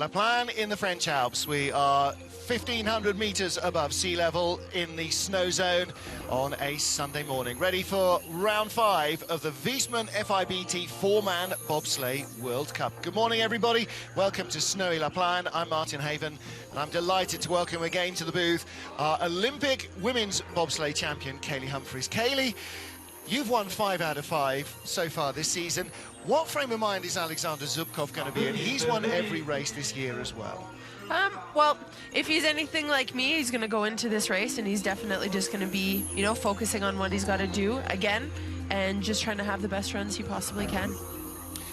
Plagne in the French Alps. We are 1,500 metres above sea level in the snow zone on a Sunday morning. Ready for round 5 of the Viessmann FIBT 4-man bobsleigh World Cup. Good morning, everybody. Welcome to snowy Plagne. I'm Martin Haven, and I'm delighted to welcome again to the booth our Olympic women's bobsleigh champion, Kaylee Humphries. Kaylee, you've won 5 out of 5 so far this season. What frame of mind is Alexander Zubkov going to be in? He's won every race this year as well. Well, if he's anything like me, he's going to go into this race and he's definitely just going to be, you know, focusing on what he's got to do again and just trying to have the best runs he possibly can.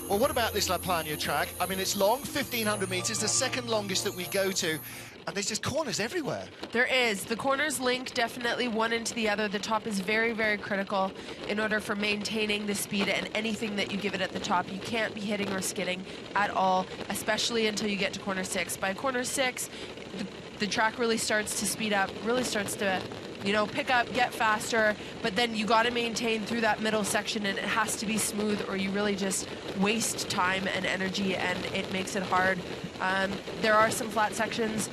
Well, what about this Plagne track? I mean, it's long, 1,500 metres, the second longest that we go to, and there's just corners everywhere. There is. The corners link definitely one into the other. The top is very, very critical in order for maintaining the speed and anything that you give it at the top. You can't be hitting or skidding at all, especially until you get to corner 6. By corner 6, the track really starts to speed up, really starts to, you know, pick up, get faster, but then you got to maintain through that middle section, and it has to be smooth or you really just waste time and energy, and it makes it hard. There are some flat sections,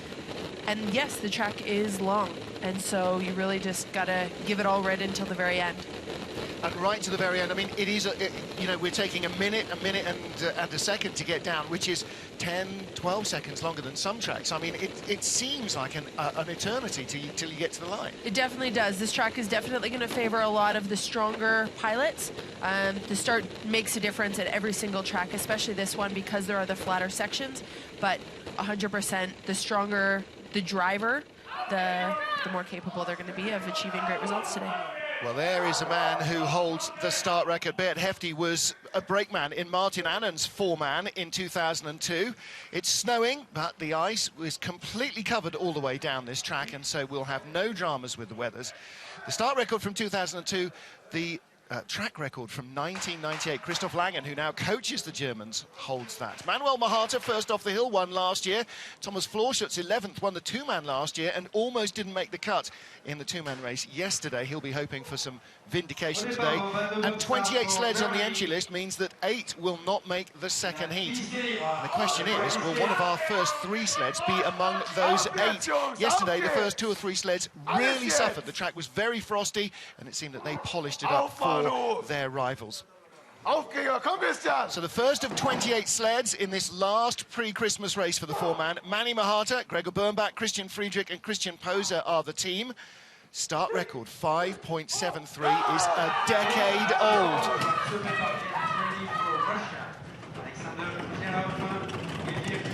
and yes, the track is long, and so you really just got to give it all right until the very end. And right to the very end, I mean, it is, you know, we're taking a minute and a second to get down, which is 10, 12 seconds longer than some tracks. I mean, it seems like an eternity till you get to the line. It definitely does. This track is definitely going to favor a lot of the stronger pilots. The start makes a difference at every single track, especially this one, because there are the flatter sections. But 100%, the stronger the driver, the more capable they're going to be of achieving great results today. Well, there is a man who holds the start record. Bert Hefti was a brakeman in Martin Annen's 4-man in 2002. It's snowing, but the ice was completely covered all the way down this track, and so we'll have no dramas with the weathers. The start record from 2002, the track record from 1998. Christoph Langen, who now coaches the Germans, holds that. Manuel Mahata, first off the hill, won last year. Thomas Florschutz, 11th, won the 2-man last year and almost didn't make the cut in the 2-man race yesterday. He'll be hoping for some vindication today. And 28 sleds on the entry list means that 8 will not make the second heat. And the question is, will one of our first 3 sleds be among those 8? Yesterday, the first 2 or 3 sleds really suffered. The track was very frosty, and it seemed that they polished it up for their rivals. So the first of 28 sleds in this last pre-Christmas race for the 4-man. Manny Mahata, Gregor Birnbach, Christian Friedrich and Christian Poser are the team. Start record 5.73 is a decade old.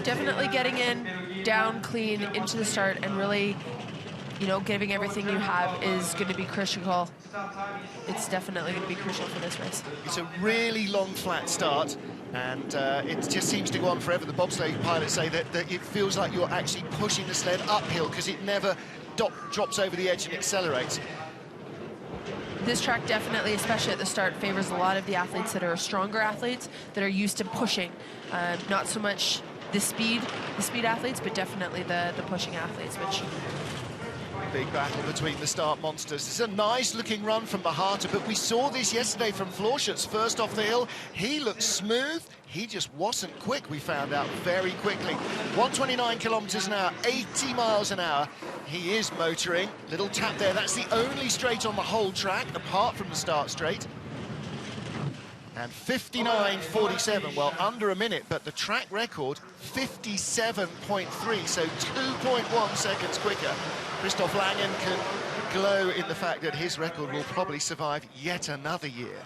Definitely getting in, down clean into the start, and really, you know, giving everything you have is going to be critical. It's definitely going to be crucial for this race. It's a really long, flat start, and it just seems to go on forever. The bobsleigh pilots say that it feels like you're actually pushing the sled uphill because it never drops over the edge and accelerates. This track definitely, especially at the start, favors a lot of the athletes that are stronger athletes that are used to pushing. Not so much the speed athletes, but definitely the pushing athletes, which... Big battle between the start monsters. It's a nice looking run from Mahata, but we saw this yesterday from Florschutz, first off the hill. He looked smooth. He just wasn't quick, we found out very quickly. 129 kilometers an hour, 80 miles an hour. He is motoring. Little tap there. That's the only straight on the whole track, apart from the start straight. And 59.47, well, under a minute, but the track record, 57.3, so 2.1 seconds quicker. Christoph Langen can glow in the fact that his record will probably survive yet another year.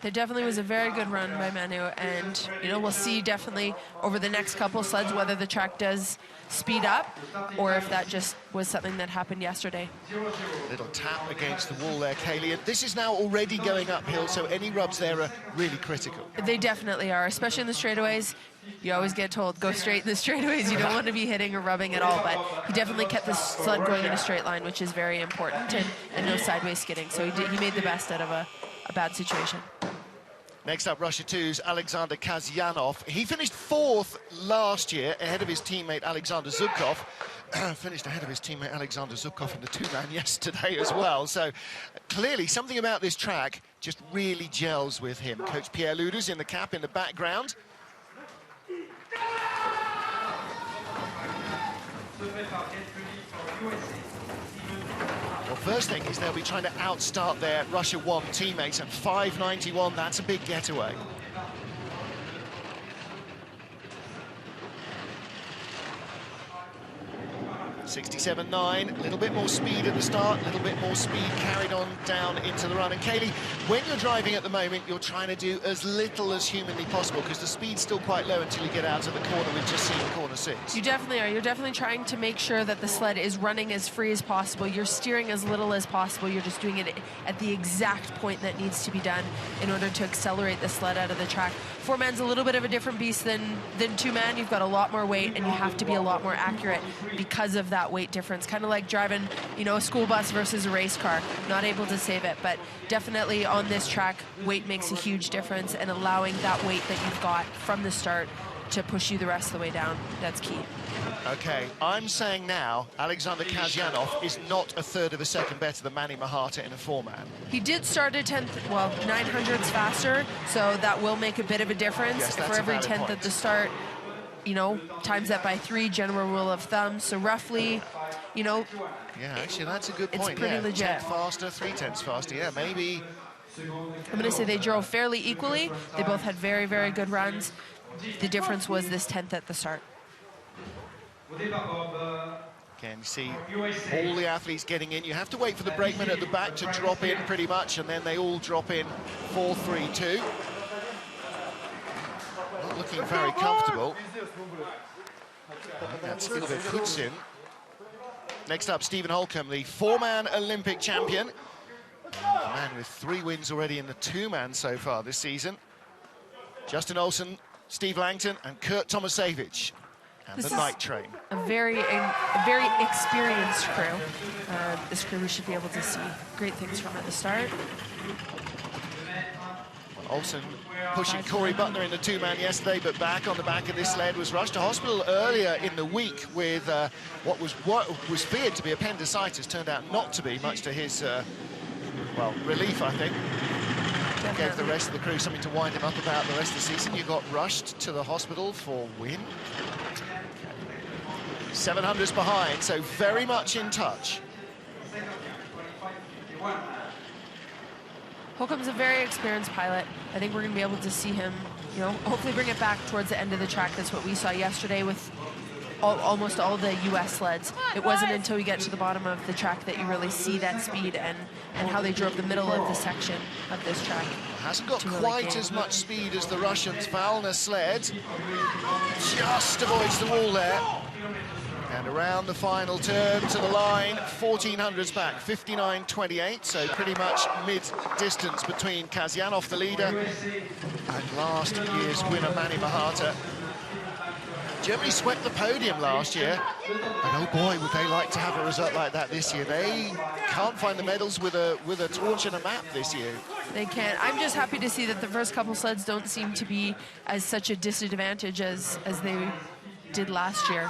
There definitely was a very good run by Manu, and, you know, we'll see definitely over the next couple sleds whether the track does speed up or if that just was something that happened yesterday. Little tap against the wall there, Kaylee. And this is now already going uphill, so any rubs there are really critical. They definitely are, especially in the straightaways. You always get told, go straight in the straightaways. You don't want to be hitting or rubbing at all, but he definitely kept the sled going in a straight line, which is very important, and no sideways skidding. So he made the best out of a bad situation. Next up, Russia 2's Alexander Kazyanov. He finished 4th last year, ahead of his teammate Alexander Zubkov. Finished ahead of his teammate Alexander Zubkov in the 2-man yesterday as well. So clearly something about this track just really gels with him. Coach Pierre Luders in the cap in the background. Well, first thing is they'll be trying to outstart their Russia 1 teammates, and 5.91, that's a big getaway. 67.9, a little bit more speed at the start, a little bit more speed carried on down into the run. And Kaylee, when you're driving at the moment, you're trying to do as little as humanly possible because the speed's still quite low until you get out of the corner. We've just seen corner 6. You definitely are. You're definitely trying to make sure that the sled is running as free as possible. You're steering as little as possible. You're just doing it at the exact point that needs to be done in order to accelerate the sled out of the track. 4-man's a little bit of a different beast than 2-man. You've got a lot more weight and you have to be a lot more accurate because of that weight difference. Kind of like driving, you know, a school bus versus a race car. Not able to save it, but definitely on this track, weight makes a huge difference, and allowing that weight that you've got from the start to push you the rest of the way down, that's key. Okay, I'm saying now Alexander Kasyanov is not a third of a second better than Manny Mahata in a 4-man. He did start a 10th, well, 900s faster, so that will make a bit of a difference. Yes, for every 10th at the start, you know, times that by 3, general rule of thumb. So roughly, you know. Yeah, actually, that's a good point. It's pretty legit. 10th faster, 3/10 faster. Yeah, maybe. I'm going to say they drove fairly equally. They both had very, very good runs. The difference was this 10th at the start. Again, you see all the athletes getting in. You have to wait for the brakeman at the back to drop in pretty much, and then they all drop in 4-3-2. Not looking very comfortable. That's Ilve Kutsin. Next up, Stephen Holcomb, the 4-man Olympic champion. A man with 3 wins already in the 2-man so far this season. Justin Olsen, Steve Langton, and Kurt Tomasevich. And the night train. A very experienced crew. This crew we should be able to see great things from at the start. Well, Olsen pushing Corey Butler in the 2-man yesterday, but back on the back of this sled, was rushed to hospital earlier in the week with what was feared to be appendicitis. Turned out not to be, much to his, well, relief, I think. Gave the rest of the crew something to wind him up about the rest of the season. You got rushed to the hospital for win. 700s behind, so very much in touch. Holcomb's a very experienced pilot. I think we're going to be able to see him, you know, hopefully bring it back towards the end of the track. That's what we saw yesterday with almost all the U.S. sleds. It wasn't until we get to the bottom of the track that you really see that speed and how they drove the middle of the section of this track. Hasn't got quite as much speed as the Russians. Valna sled just avoids the wall there. And around the final turn to the line, 1400s back, 59.28, so pretty much mid-distance between Kasyanov, the leader, and last year's winner, Manny Mahata. Germany swept the podium last year, and oh boy, would they like to have a result like that this year. They can't find the medals with a torch and a map this year. They can't. I'm just happy to see that the first couple sleds don't seem to be as such a disadvantage as they did last year.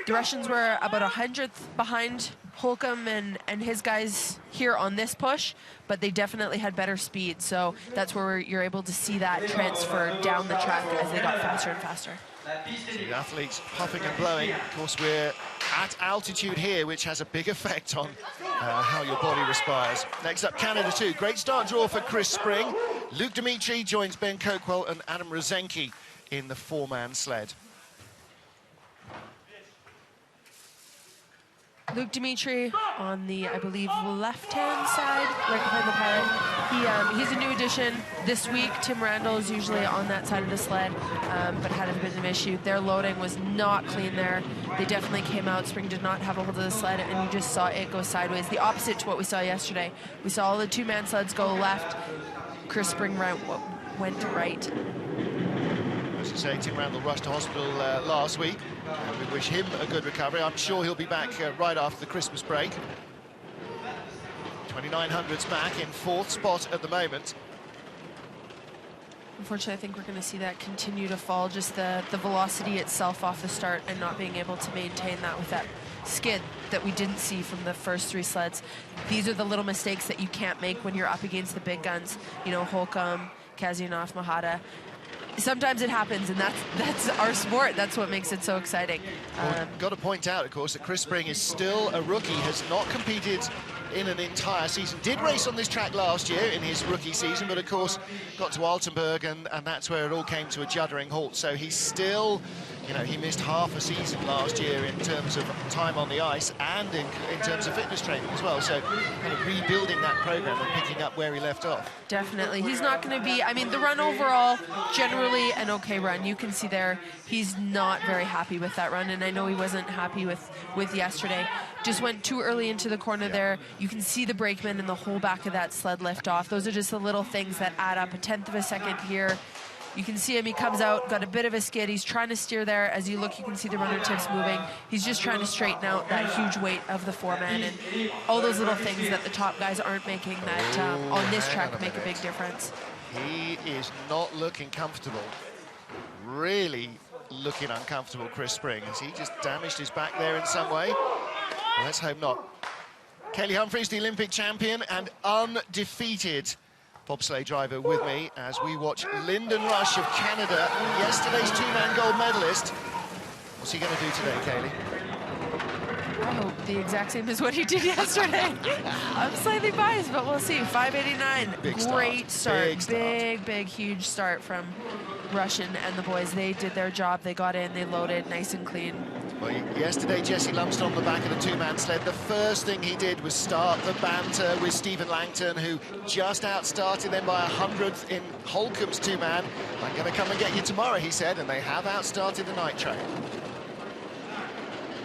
The Russians were about 100th behind Holcomb and his guys here on this push, but they definitely had better speed, so that's where you're able to see that transfer down the track as they got faster and faster. So the athletes puffing and blowing. Of course, we're at altitude here, which has a big effect on how your body respires. Next up, Canada 2. Great start draw for Chris Spring. Luke Dimitri joins Ben Coakwell and Adam Rozenki in the 4-man sled. Luke Dimitri on the, I believe, left-hand side, right behind the pilot. He's a new addition this week. Tim Randall is usually on that side of the sled, but had a bit of an issue. Their loading was not clean there. They definitely came out. Spring did not have a hold of the sled, and you just saw it go sideways. The opposite to what we saw yesterday. We saw all the 2-man sleds go left. Chris Spring went right. As you say, Tim Randall rushed to hospital last week. And we wish him a good recovery. I'm sure he'll be back right after the Christmas break. 2900s back in 4th spot at the moment. Unfortunately, I think we're going to see that continue to fall, just the velocity itself off the start and not being able to maintain that with that skid that we didn't see from the first 3 sleds. These are the little mistakes that you can't make when you're up against the big guns. You know, Holcomb, Kasyanov, Mahata. sometimes it happens, and that's our sport. That's what makes it so exciting. Well, got to point out, of course, that Chris Spring is still a rookie, has not competed in an entire season. Did race on this track last year in his rookie season, but of course got to Altenburg, and that's where it all came to a juddering halt. So he's still, you know, he missed half a season last year in terms of time on the ice and in terms of fitness training as well. So kind of rebuilding that program and picking up where he left off. Definitely. He's not going to be, I mean, the run overall, generally an okay run. You can see there he's not very happy with that run, and I know he wasn't happy with yesterday. Just went too early into the corner there. You can see the brakeman and the whole back of that sled lift off. Those are just the little things that add up. A 1/10 of a second here. You can see him, he comes out, got a bit of a skid. He's trying to steer there. As you look, you can see the runner tips moving. He's just trying to straighten out that huge weight of the 4-man, and all those little things that the top guys aren't making that on this track make a big difference. He is not looking comfortable. Really looking uncomfortable, Chris Spring. Has he just damaged his back there in some way? Well, let's hope not. Kelly Humphries, the Olympic champion and undefeated bobsleigh driver, with me as we watch Lyndon Rush of Canada, yesterday's 2-man gold medalist. What's he going to do today, Kaylee? I hope the exact same as what he did yesterday. I'm slightly biased, but we'll see. 5:89, great start. Big, huge start from Russian and the boys. They did their job. They got in, they loaded, nice and clean. Well, yesterday, Jesse Lumsden on the back of the 2-man sled. The first thing he did was start the banter with Stephen Langton, who just outstarted them by 100th in Holcomb's 2-man. I'm going to come and get you tomorrow, he said, and they have outstarted the night train.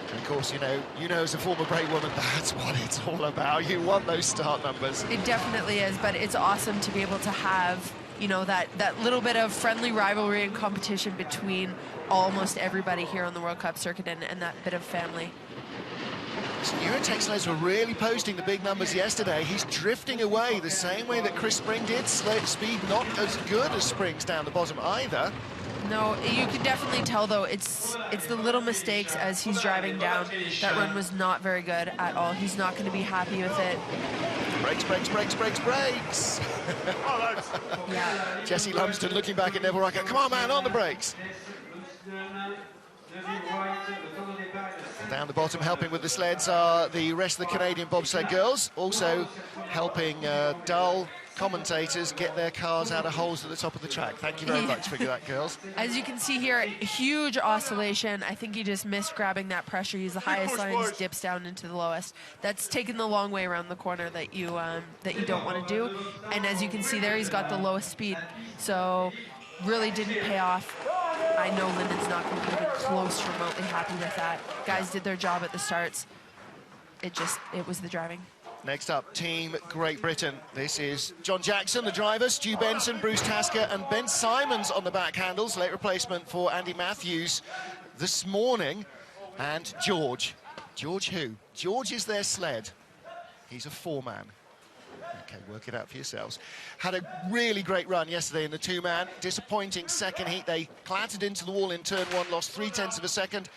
And of course, you know, as a former Bray woman, that's what it's all about. You want those start numbers. It definitely is, but it's awesome to be able to have, you know, that little bit of friendly rivalry and competition between almost everybody here on the World Cup circuit, and that bit of family. Eurotech sleds were really posting the big numbers yesterday. He's drifting away the same way that Chris Spring did. Slow speed not as good as Spring's down the bottom either. No, you can definitely tell, though, it's the little mistakes as he's driving down. That run was not very good at all. He's not going to be happy with it. Brakes. Yeah. Jesse Lumsden looking back at Neville Rucker. Come on, man, on the brakes. Down the bottom, helping with the sleds are the rest of the Canadian bobsled girls, also helping dull commentators get their cars out of holes at the top of the track. Thank you very much for that, girls. As you can see here, huge oscillation. I think he just missed grabbing that pressure. He's the highest lines, dips down into the lowest. That's taken the long way around the corner that you don't want to do. And as you can see there, he's got the lowest speed. So really didn't pay off. I know Lyndon's not going to be even close remotely happy with that. Guys did their job at the starts. It was the driving. Next up, Team Great Britain. This is John Jackson, the driver, Stu Benson, Bruce Tasker, and Ben Simons on the back handles. Late replacement for Andy Matthews this morning. And George. George who? George is their sled. He's a 4-man. Okay, work it out for yourselves. Had a really great run yesterday in the 2-man. Disappointing second heat. They clattered into the wall in turn 1, lost 0.3 of a second.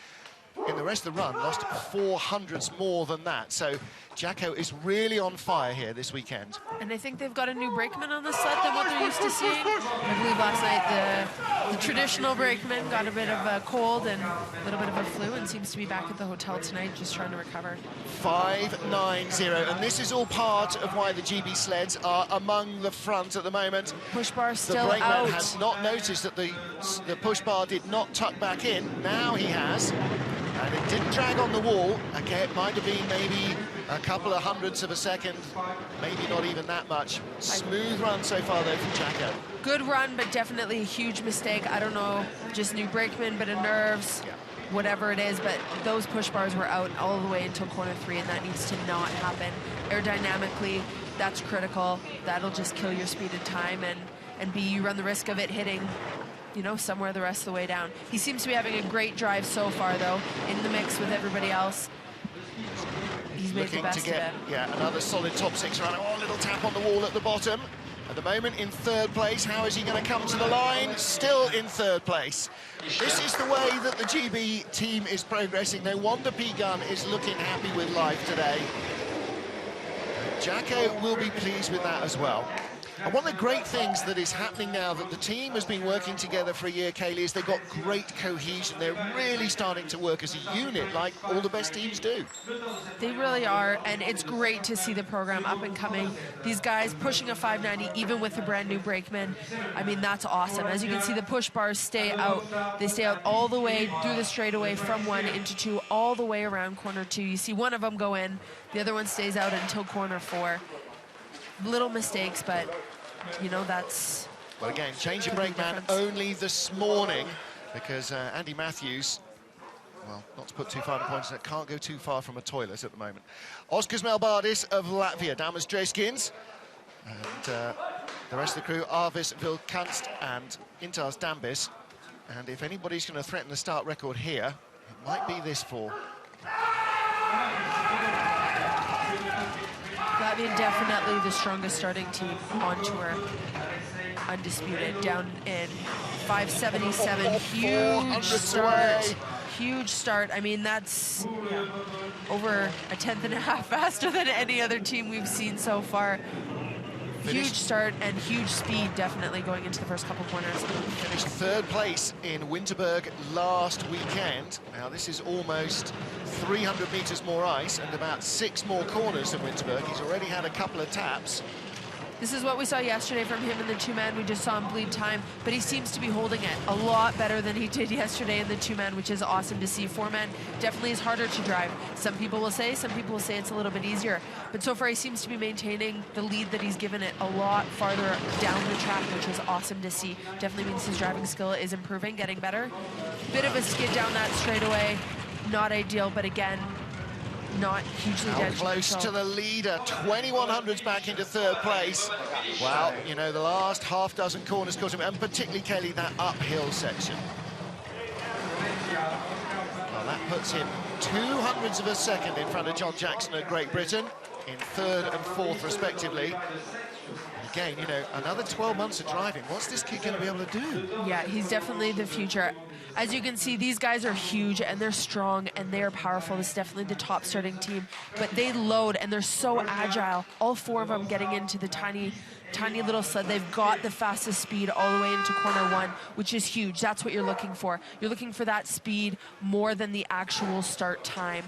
In the rest of the run, lost 400ths more than that. So Jacko is really on fire here this weekend. And I think they've got a new brakeman on the sled than what they're used to seeing. I believe last night the traditional brakeman got a bit of a cold and a little bit of a flu and seems to be back at the hotel tonight just trying to recover. 5.90, and this is all part of why the GB sleds are among the front at the moment. Push bar still out. The brakeman has not noticed that the push bar did not tuck back in. Now he has. And it didn't drag on the wall. Okay, it might have been maybe a couple of hundredths of a second, maybe not even that much. Smooth run so far, though, from Jacko. Good run, but definitely a huge mistake. I don't know, just new brakeman, bit of nerves, whatever it is, but those push bars were out all the way until corner 3, and that needs to not happen. Aerodynamically, that's critical. That'll just kill your speed and time, and B, you run the risk of it hitting, you know, somewhere the rest of the way down. He seems to be having a great drive so far, though, in the mix with everybody else. He's made the best of it. Yeah, another solid top 6 run. Oh, a little tap on the wall at the bottom. At the moment, in 3rd place. How is he going to come to the line? Still in 3rd place. This is the way that the GB team is progressing. No wonder P. Gunn is looking happy with life today. Jacko will be pleased with that as well. And one of the great things that is happening now that the team has been working together for a year, Kaylee, is they've got great cohesion. They're really starting to work as a unit like all the best teams do. They really are, and it's great to see the program up and coming. These guys pushing a 590 even with the brand new brakeman. I mean, that's awesome. As you can see, the push bars stay out. They stay out all the way through the straightaway from 1 into 2, all the way around corner 2. You see one of them go in, the other one stays out until corner 4. Little mistakes, but you know, that's... Well, again, change of brakeman only this morning because Andy Matthews, well, not to put too fine a point on it, can't go too far from a toilet at the moment. Oskars Melbardis of Latvia, Damas Dreskins, and the rest of the crew, Arvis Vilkanst and Intars Dambis. And if anybody's going to threaten the start record here, it might be this four. Latvian definitely the strongest starting team on tour. Undisputed, down in 577. Huge start. Huge start. I mean, that's over a tenth and a half faster than any other team we've seen so far. Huge start and huge speed, definitely, going into the first couple corners. Finished 3rd place in Winterberg last weekend. Now, this is almost 300 metres more ice and about 6 more corners than Winterberg. He's already had a couple of taps. This is what we saw yesterday from him in the 2-man. We just saw him bleed time, but he seems to be holding it a lot better than he did yesterday in the 2-man, which is awesome to see. 4-man definitely is harder to drive. Some people will say it's a little bit easier, but so far he seems to be maintaining the lead that he's given it a lot farther down the track, which is awesome to see. Definitely means his driving skill is improving, getting better. Bit of a skid down that straightaway, not ideal, but again, not hugely detrimental. Close to the leader, 2100s back into 3rd place. Well, you know, the last half dozen corners caught him, and particularly, Kelly, that uphill section. Well, that puts him 200ths of a second in front of John Jackson of Great Britain, in 3rd and 4th respectively. Again, you know, another 12 months of driving. What's this kid going to be able to do? Yeah, he's definitely the future. As you can see, these guys are huge and they're strong and they're powerful. This is definitely the top starting team, but they load and they're so agile. All 4 of them getting into the tiny little sled. They've got the fastest speed all the way into corner 1, which is huge. That's what you're looking for. You're looking for that speed more than the actual start time.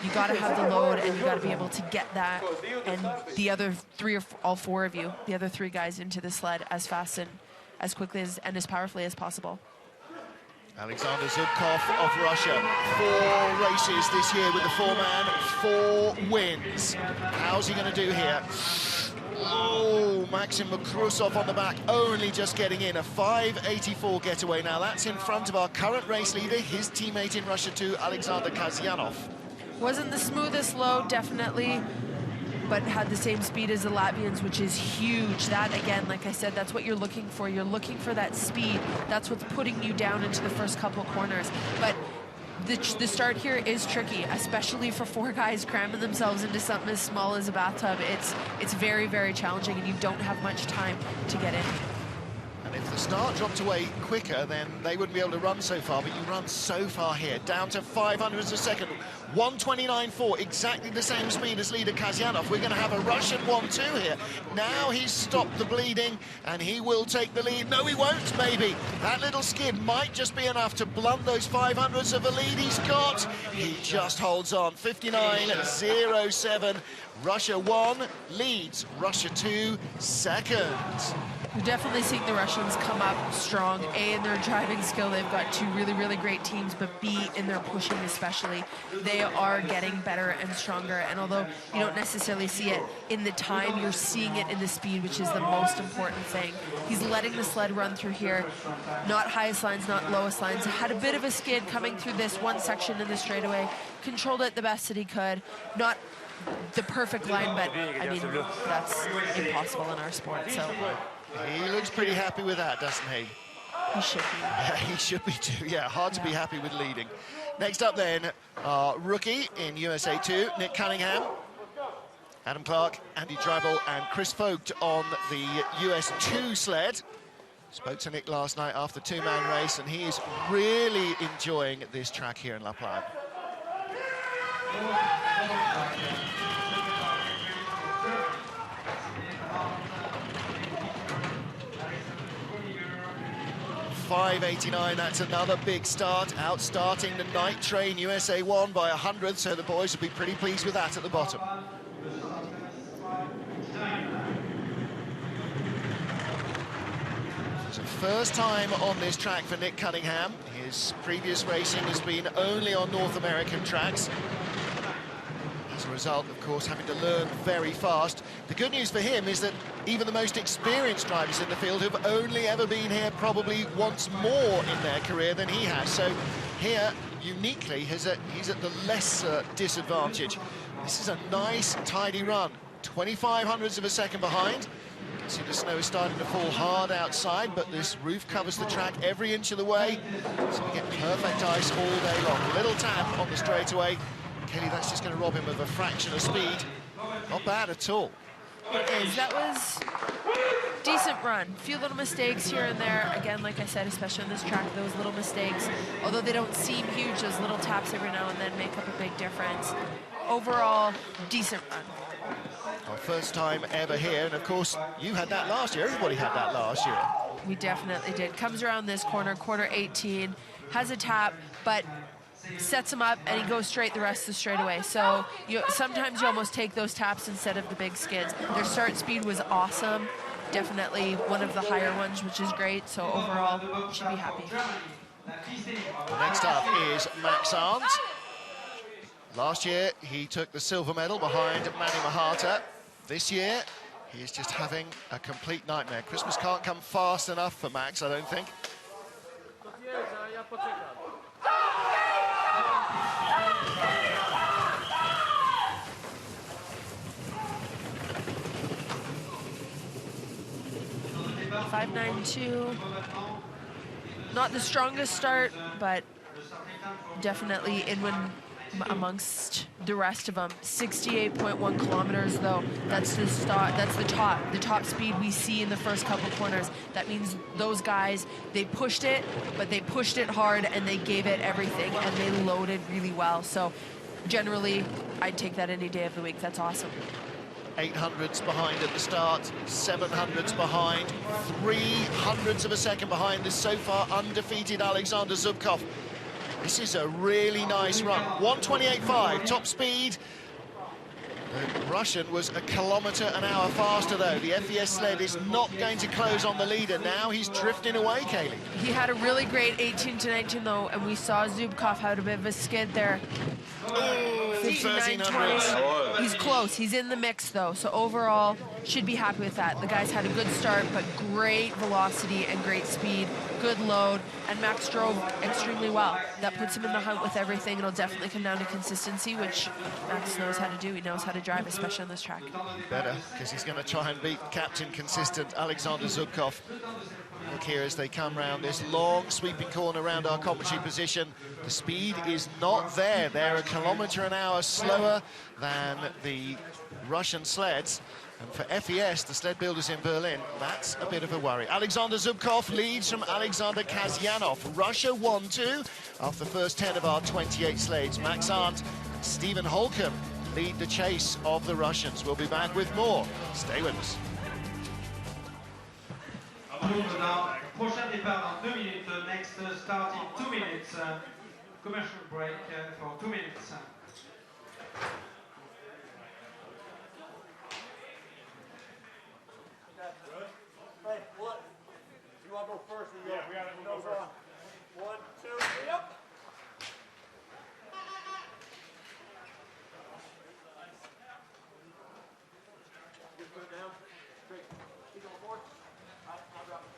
You got to have the load and you got to be able to get that, and the other 3 or all 4 of you, the other 3 guys, into the sled as fast and as quickly and as powerfully as possible. Alexander Zubkov of Russia, 4 races this year with the 4-man, 4 wins. How's he going to do here? Oh, Maxim Makrusov on the back, only just getting in, a 5:84 getaway. Now that's in front of our current race leader, his teammate in Russia too, Alexander Kasyanov. Wasn't the smoothest load, definitely, but had the same speed as the Latvians, which is huge. That, again, like I said, that's what you're looking for. You're looking for that speed. That's what's putting you down into the first couple corners. But the start here is tricky, especially for 4 guys cramming themselves into something as small as a bathtub. It's very, very challenging, and you don't have much time to get in. And if the start dropped away quicker, then they wouldn't be able to run so far, but you run so far here, down to 500ths a second, 1:29.4, exactly the same speed as leader Kasyanov. We're going to have a Russian 1-2 here. Now he's stopped the bleeding, and he will take the lead. No, he won't, maybe. That little skid might just be enough to blunt those 500ths of a lead he's got. He just holds on, 59.07. Russia 1 leads, Russia 2 second. We're definitely seeing the Russians come up strong, A, in their driving skill. They've got 2 really, really great teams, but B, in their pushing especially. They are getting better and stronger, and although you don't necessarily see it in the time, you're seeing it in the speed, which is the most important thing. He's letting the sled run through here. Not highest lines, not lowest lines. Had a bit of a skid coming through this one section in the straightaway. Controlled it the best that he could. Not the perfect line, but I mean, that's impossible in our sport, so... He looks pretty happy with that, doesn't he? He should be. Yeah, he should be too. Yeah, hard to be happy with leading. Next up then, our rookie in USA 2, Nick Cunningham, Adam Clark, Andy Dribble and Chris Vogt on the US 2 sled. Spoke to Nick last night after the 2-man race, and he is really enjoying this track here in La Plagne. 5.89, that's another big start, outstarting the night train USA 1 by 100, so the boys will be pretty pleased with that at the bottom. It's a first time on this track for Nick Cunningham. His previous racing has been only on North American tracks. As a result, of course, having to learn very fast. The good news for him is that even the most experienced drivers in the field have only ever been here probably once more in their career than he has. So here, uniquely, he's at the lesser disadvantage. This is a nice, tidy run. 25 hundredths of a second behind. You can see the snow is starting to fall hard outside, but this roof covers the track every inch of the way. So we get perfect ice all day long. Little tap on the straightaway. Kelly, that's just going to rob him of a fraction of speed. Not bad at all. It is. That was decent run. A few little mistakes here and there. Again, like I said, especially on this track, those little mistakes, although they don't seem huge, those little taps every now and then make up a big difference. Overall, decent run. Our first time ever here, and of course, you had that last year. Everybody had that last year. We definitely did. Comes around this corner, quarter 18, has a tap, but sets him up, and he goes straight the rest of the straightaway. So sometimes you almost take those taps instead of the big skids. Their start speed was awesome. Definitely one of the higher ones, which is great. So overall, should be happy. Next up is Max Arndt. Last year, he took the silver medal behind Manny Mahata. This year, he is just having a complete nightmare. Christmas can't come fast enough for Max, I don't think. .592. Not the strongest start, but definitely in when amongst the rest of them. 68.1 kilometers, though. That's the start. That's the top speed we see in the first couple corners. That means those guys, they pushed it, but they pushed it hard and they gave it everything and they loaded really well. So generally, I'd take that any day of the week. That's awesome. 800ths behind at the start, 700ths behind, 300ths of a second behind this so far undefeated Alexander Zubkov. This is a really nice run. 1:28.5, top speed. The Russian was a kilometre an hour faster, though. The FES sled is not going to close on the leader. Now he's drifting away, Kaylee. He had a really great 18 to 19, though, and we saw Zubkov had a bit of a skid there. Oh, 13.920. He's close. He's in the mix, though, so overall, should be happy with that. The guys had a good start, but great velocity and great speed, good load, and Max drove extremely well. That puts him in the hunt with everything. It'll definitely come down to consistency, which Max knows how to do. He knows how to drive, especially on this track. Better, because he's going to try and beat Captain Consistent Alexander Zubkov. Look here as they come round this long sweeping corner around our commentary position. The speed is not there. They're a kilometre an hour slower than the Russian sleds. And for FES, the sled builders in Berlin, that's a bit of a worry. Alexander Zubkov leads from Alexander Kasyanov. Russia 1-2 after the first 10 of our 28 sleds. Max Arndt and Stephen Holcomb lead the chase of the Russians. We'll be back with more. Stay with us. Prochain départ dans 2 minutes. Next start in 2 minutes. Commercial break for 2 minutes. Hey, what? You want to go first? Or yeah, we got to go first. 1, 2, yep. Just put it down. Straight. Keep going forward. I'll drop it.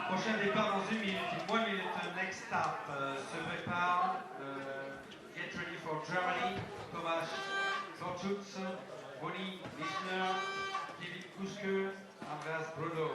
Prochain départ dans 1 minute. In 1 minute, next stop. Se prépare. Get ready for Germany. Thomas Fortschutz, Bonnie Lischner, David Kuske, Andreas Bruno.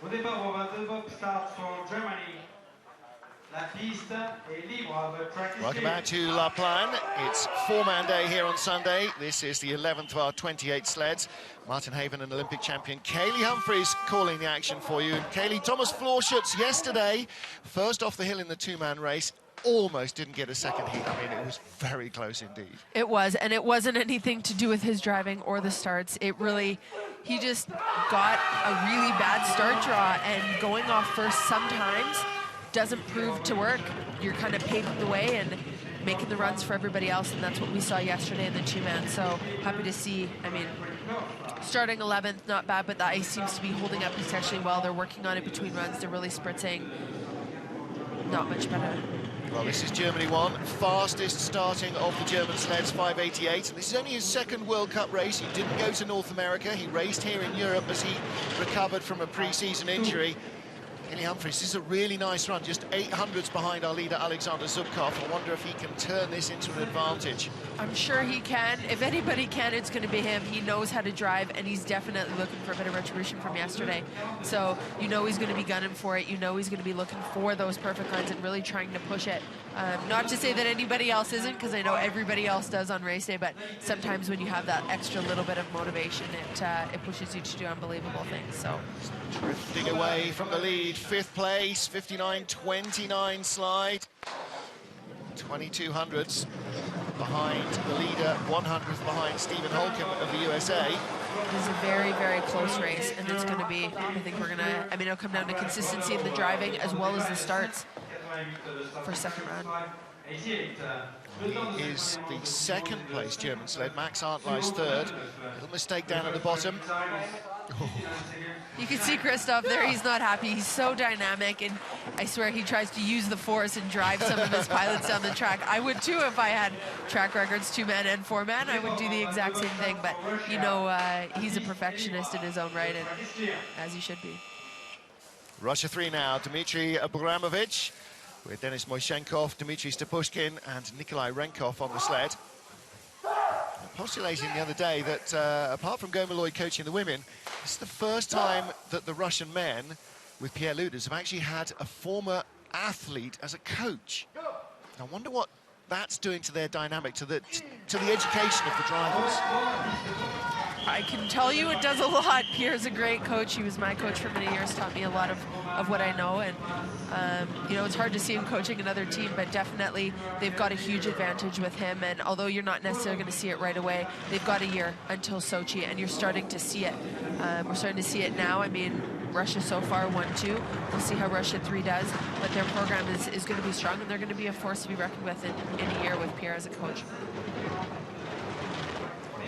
Au départ, 4Man Bobsleigh starts for Germany. La piste est libre. The track is Welcome clear. back to La Plagne. It's 4-man day here on Sunday. This is the 11th of our 28 sleds. Martin Haven and Olympic champion Kaylee Humphries calling the action for you. And Kaylee, Thomas Florschutz yesterday, first off the hill in the two-man race, almost didn't get a second heat. I mean, it was very close indeed. It was, and it wasn't anything to do with his driving or the starts. It really, he just got a really bad start draw, and going off first sometimes doesn't prove to work. You're kind of paving the way and making the runs for everybody else, and that's what we saw yesterday in the two-man. So happy to see. I mean, starting 11th, not bad, but the ice seems to be holding up essentially well. They're working on it between runs. They're really spritzing. Not much better. Well, this is Germany 1, fastest starting of the German sleds, 5:88. And this is only his second World Cup race. He didn't go to North America. He raced here in Europe as he recovered from a pre-season injury. Kaylee Humphries, this is a really nice run, just 800s behind our leader, Alexander Zubkov. I wonder if he can turn this into an advantage. I'm sure he can. If anybody can, it's going to be him. He knows how to drive, and he's definitely looking for a bit of retribution from yesterday. So you know he's going to be gunning for it. You know he's going to be looking for those perfect lines and really trying to push it. Not to say that anybody else isn't, because I know everybody else does on race day, but sometimes when you have that extra little bit of motivation, it pushes you to do unbelievable things. So Drifting away from the lead, 5th place, 59.29 slide. 2200s behind the leader, 100th behind Stephen Holcomb of the USA. it is a very, very close race, and it's going to be, I think we're going to, I mean, it'll come down to consistency in the driving as well as the starts for second round. He is the second place German sled. Max Arndt lies third. Little mistake down at the bottom. You can see Christoph there, he's not happy. He's so dynamic, and I swear he tries to use the force and drive some of his pilots down the track. I would too if I had track records, two-man and four-man. I would do the exact same thing, but you know, he's a perfectionist in his own right, and as he should be. Russia 3 now, Dmitry Abramovich, with Denis Moishenkov, Dmitry Stepushkin and Nikolai Renkov on the sled. Postulating the other day that apart from Goma Lloyd coaching the women, this is the first time that the Russian men, with Pierre Luders, have actually had a former athlete as a coach. I wonder what that's doing to their dynamic, to the education of the drivers. I can tell you it does a lot. Pierre's a great coach. He was my coach for many years, taught me a lot of what I know. And, you know, it's hard to see him coaching another team, but definitely they've got a huge advantage with him. And although you're not necessarily going to see it right away, they've got a year until Sochi, and you're starting to see it. We're starting to see it now. I mean, Russia so far 1-2. We'll see how Russia 3 does, but their program is going to be strong, and they're going to be a force to be reckoned with in a year with Pierre as a coach.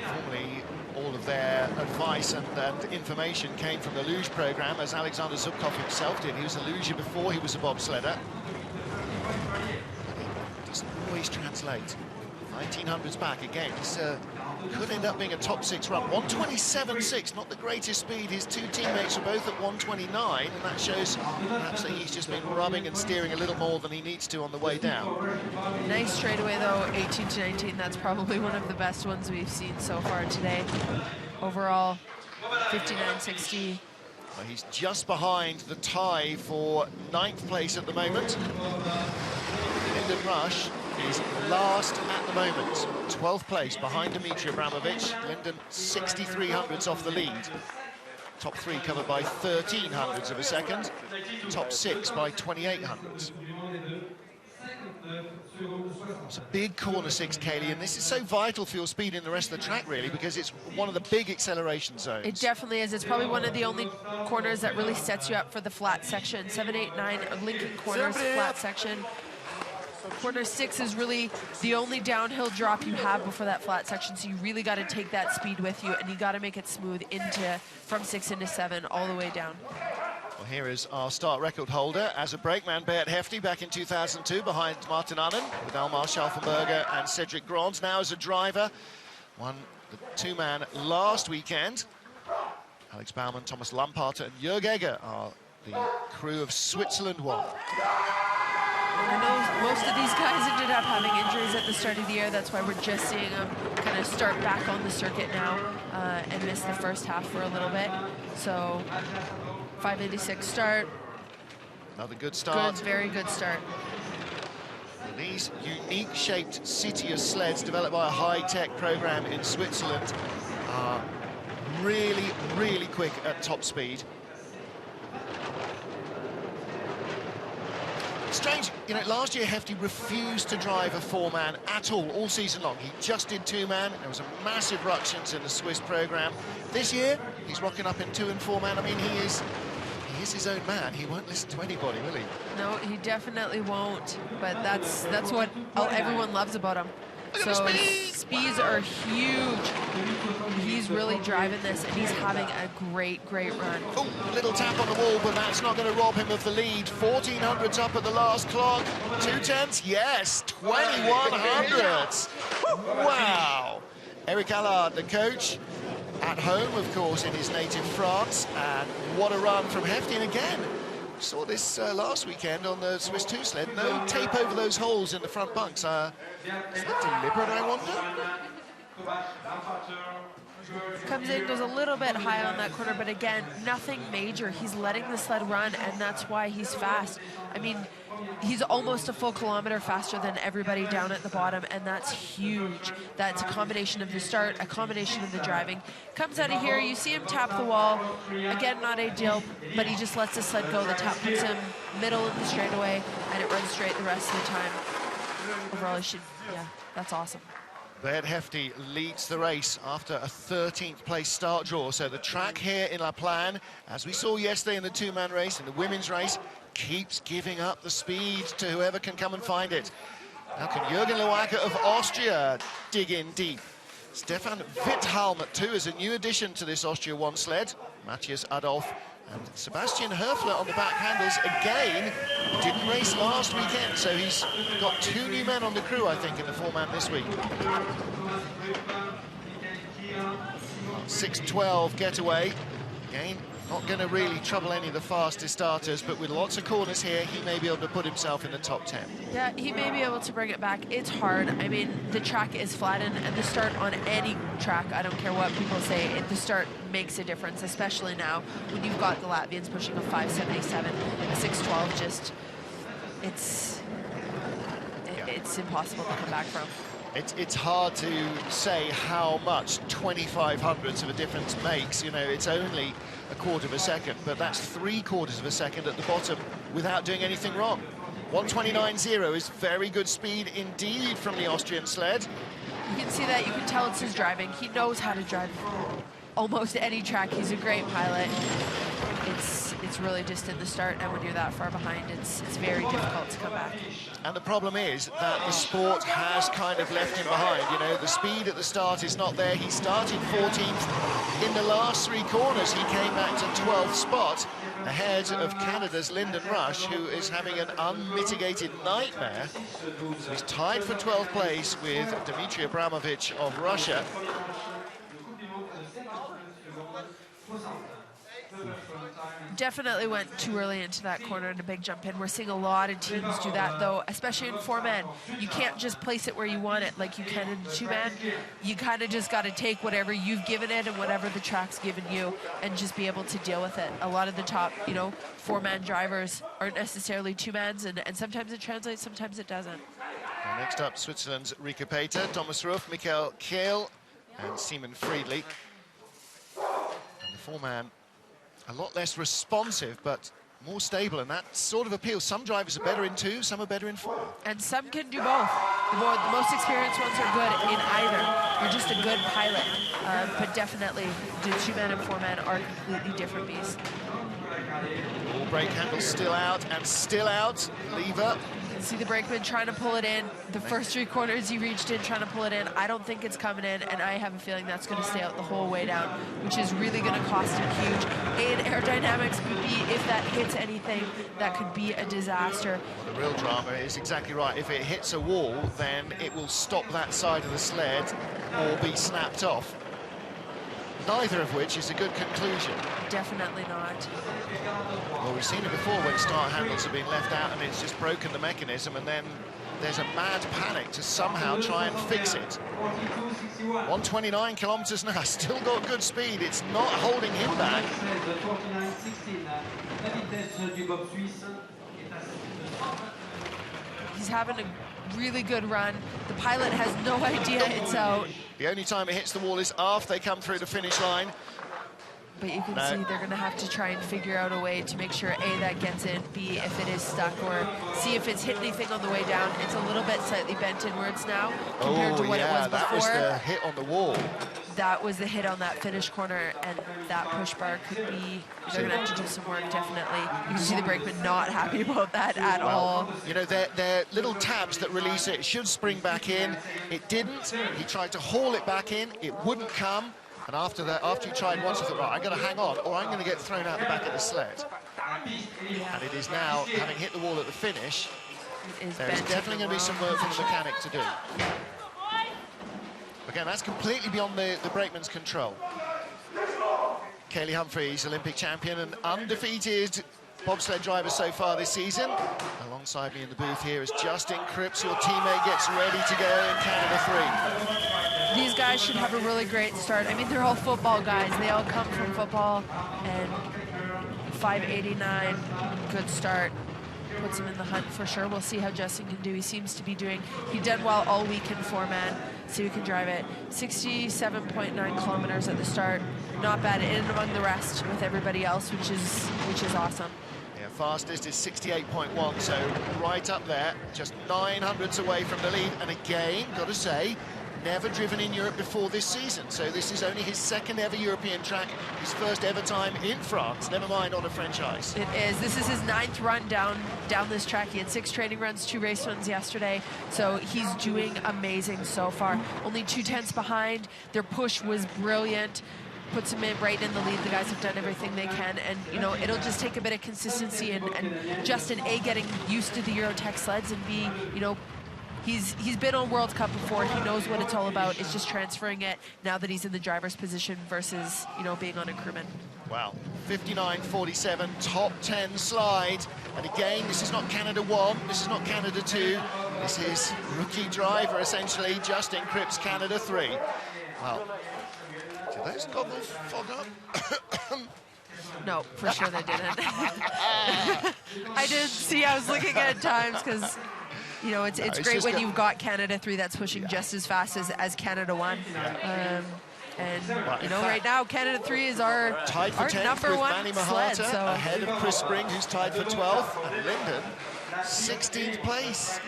Normally, all of their advice and information came from the luge program, as Alexander Zubkov himself did. He was a luger before he was a bobsledder. It doesn't always translate. 1900s back again. This could end up being a top 6 run. 127.6, not the greatest speed. His two teammates are both at 129, and that shows perhaps that he's just been rubbing and steering a little more than he needs to on the way down. Nice straightaway though, 18 to 19. That's probably one of the best ones we've seen so far today. Overall, 59.60. Well, he's just behind the tie for 9th place at the moment. Lyndon Rush is last at the moment, 12th place behind Dmitry Abramovich. Lyndon 6300ths off the lead. Top 3 covered by 1300ths of a second. Top 6 by 2800ths. It's a big corner 6, Kaylee, and this is so vital for your speed in the rest of the track, really, because it's one of the big acceleration zones. It definitely is. It's probably one of the only corners that really sets you up for the flat section. 7, 8, 9, Lincoln corners, flat section. Corner 6 is really the only downhill drop you have before that flat section, so you really got to take that speed with you, and you got to make it smooth from 6 into 7 all the way down. Well, here is our start record holder as a brakeman, Beat Hefti, back in 2002 behind Martin Annen with Almar Schalfenberger and Cedric Grant. Now as a driver, won the two-man last weekend. Alex Baumann, Thomas Lamparter and Jörg Egger are the crew of Switzerland 1. I know most of these guys ended up having injuries at the start of the year. That's why we're just seeing them kind of start back on the circuit now and miss the first half for a little bit. So 586 start. Another good start. Good, very good start. And these unique-shaped Citius sleds developed by a high-tech program in Switzerland are really, really quick at top speed. Strange, you know, last year Hefti refused to drive a 4-man at all season long. He just did 2-man. There was a massive ructions in the Swiss program. This year, he's rocking up in 2- and 4-man. I mean, he is his own man. He won't listen to anybody, will he? No, he definitely won't. But that's what everyone loves about him. So his speeds are huge. He's really driving this, and he's having a great run. Oh, little tap on the wall, but that's not going to rob him of the lead. 1400s up at the last clock. 2/10, yes, 2100s. Wow. Eric Allard, the coach, at home, of course, in his native France. And what a run from Hefti. And again, saw this last weekend on the Swiss 2 sled. No tape over those holes in the front bunks. Is that deliberate, I wonder? Comes in, goes a little bit high on that corner, but again, nothing major. He's letting the sled run, and that's why he's fast. I mean, he's almost a full kilometer faster than everybody down at the bottom, and that's huge. That's a combination of the start, a combination of the driving. Comes out of here, you see him tap the wall. Again, not ideal, but he just lets the sled go. The tap puts him middle in the straightaway, and it runs straight the rest of the time. Overall, yeah, that's awesome. Beard Hefti leads the race after a 13th place start draw. So the track here in Plagne, as we saw yesterday in the 2-man race, in the women's race, keeps giving up the speed to whoever can come and find it. Now can Jürgen Lewacker of Austria dig in deep? Stefan Witthalm at 2 is a new addition to this Austria 1 sled. Matthias Adolf and Sebastian Höfler on the back handles again. Didn't race last weekend, so he's got 2 new men on the crew, I think, in the 4-man this week. 6:12 getaway. Again, not going to really trouble any of the fastest starters, but with lots of corners here, he may be able to put himself in the top 10. Yeah, he may be able to bring it back. It's hard. I mean, the track is flattened, and the start on any track, I don't care what people say, the start makes a difference, especially now when you've got the Latvians pushing a 577, a 612, just, it's impossible to come back from. It's hard to say how much 2500ths of a difference makes. You know, it's only a quarter of a second, but that's 3/4 of a second at the bottom without doing anything wrong. 1:29.0 is very good speed indeed from the Austrian sled. You can see that, you can tell it's his driving. He knows how to drive almost any track. He's a great pilot. It's really just in the start, and when you're that far behind, it's very difficult to come back. And the problem is that the sport has kind of left him behind. You know, the speed at the start is not there. He started 14th. In the last 3 corners, he came back to 12th spot, ahead of Canada's Lyndon Rush, who is having an unmitigated nightmare. So he's tied for 12th place with Dmitry Abramovich of Russia. Definitely went too early into that corner and a big jump in. We're seeing a lot of teams do that, though, especially in 4-man. You can't just place it where you want it like you can in 2-man. You kind of just got to take whatever you've given it and whatever the track's given you and just be able to deal with it. A lot of the top, 4-man drivers aren't necessarily 2-mans, and sometimes it translates, sometimes it doesn't. And next up, Switzerland's Rika Peter, Thomas Ruff, Michael Kehl, and Simon Friedli. And the 4-man, a lot less responsive, but more stable, and that sort of appeals. Some drivers are better in 2, some are better in 4. And some can do both. The most experienced ones are good in either. You're just a good pilot. But definitely, the 2-man and 4-man are completely different beasts. All brake handles still out, and still out. Lever. You can see the brakeman trying to pull it in. The first 3 corners he reached in, trying to pull it in. I don't think it's coming in, and I have a feeling that's going to stay out the whole way down, which is really going to cost him huge. In aerodynamics could be, if that hits anything, that could be a disaster. The real drama is exactly right. If it hits a wall, then it will stop that side of the sled or be snapped off. Neither of which is a good conclusion. Definitely not. Well, we've seen it before when start handles have been left out and it's just broken the mechanism, and then there's a mad panic to somehow try and fix it. 129 kilometers an hour, still got good speed. It's not holding him back. He's having a really good run. The pilot has no idea it's out. The only time it hits the wall is after they come through the finish line. But you can see they're going to have to try and figure out a way to make sure, A, that gets in, B, if it is stuck, or see if it's hit anything on the way down. It's a little bit slightly bent inwards now compared to what it was before. That was the hit on the wall. That was the hit on that finish corner, and that push bar could be, they're going to have to do some work, definitely. You can see the brakeman not happy about that at all. You know, they're little tabs that release it. It should spring back in. It didn't. He tried to haul it back in. It wouldn't come. And after that, after you tried once, I thought, right, I'm going to hang on, or I'm going to get thrown out the back of the sled. Yeah. And it is now, having hit the wall at the finish, There's definitely going to be some work for the mechanic to do. Again, that's completely beyond the brakeman's control. Kaylee Humphries, Olympic champion and undefeated bobsled driver so far this season. Alongside me in the booth here is Justin Cripps, your teammate, gets ready to go in Canada 3. These guys should have a really great start. I mean, they're all football guys. They all come from football, and 589, good start. Puts him in the hunt for sure. We'll see how Justin can do. He seems to be doing, he did well all week in 4-man. See who can drive it. 67.9 kilometers at the start. Not bad, in and among the rest with everybody else, which is awesome. Yeah, fastest is 68.1, so right up there, just 900s away from the lead. And again, got to say, never driven in Europe before this season, so this is only his second ever European track, his first ever time in France, never mind on a French ice. It is. This is his 9th run down this track. He had 6 training runs, 2 race runs yesterday, so he's doing amazing so far. Only 2/10 behind. Their push was brilliant. Puts him right in the lead. The guys have done everything they can, and you know, it'll just take a bit of consistency and Justin, A, getting used to the Eurotech sleds, and B, you know, He's been on World Cup before. He knows what it's all about. It's just transferring it now that he's in the driver's position versus, you know, being on a crewman. Wow, 59.47, top 10 slide. And again, this is not Canada 1, this is not Canada 2. This is rookie driver, essentially, Justin Cripps, Canada 3. Well, did those goggles fog up? No, for sure they didn't. I didn't see, I was looking at times because, you know, it's great when you've got Canada 3 that's pushing just as fast as Canada 1. And, you know, right now, Canada 3 is our number 1 sled. So. Ahead of Chris Spring, who's tied for 12th, and Linden, 16th place.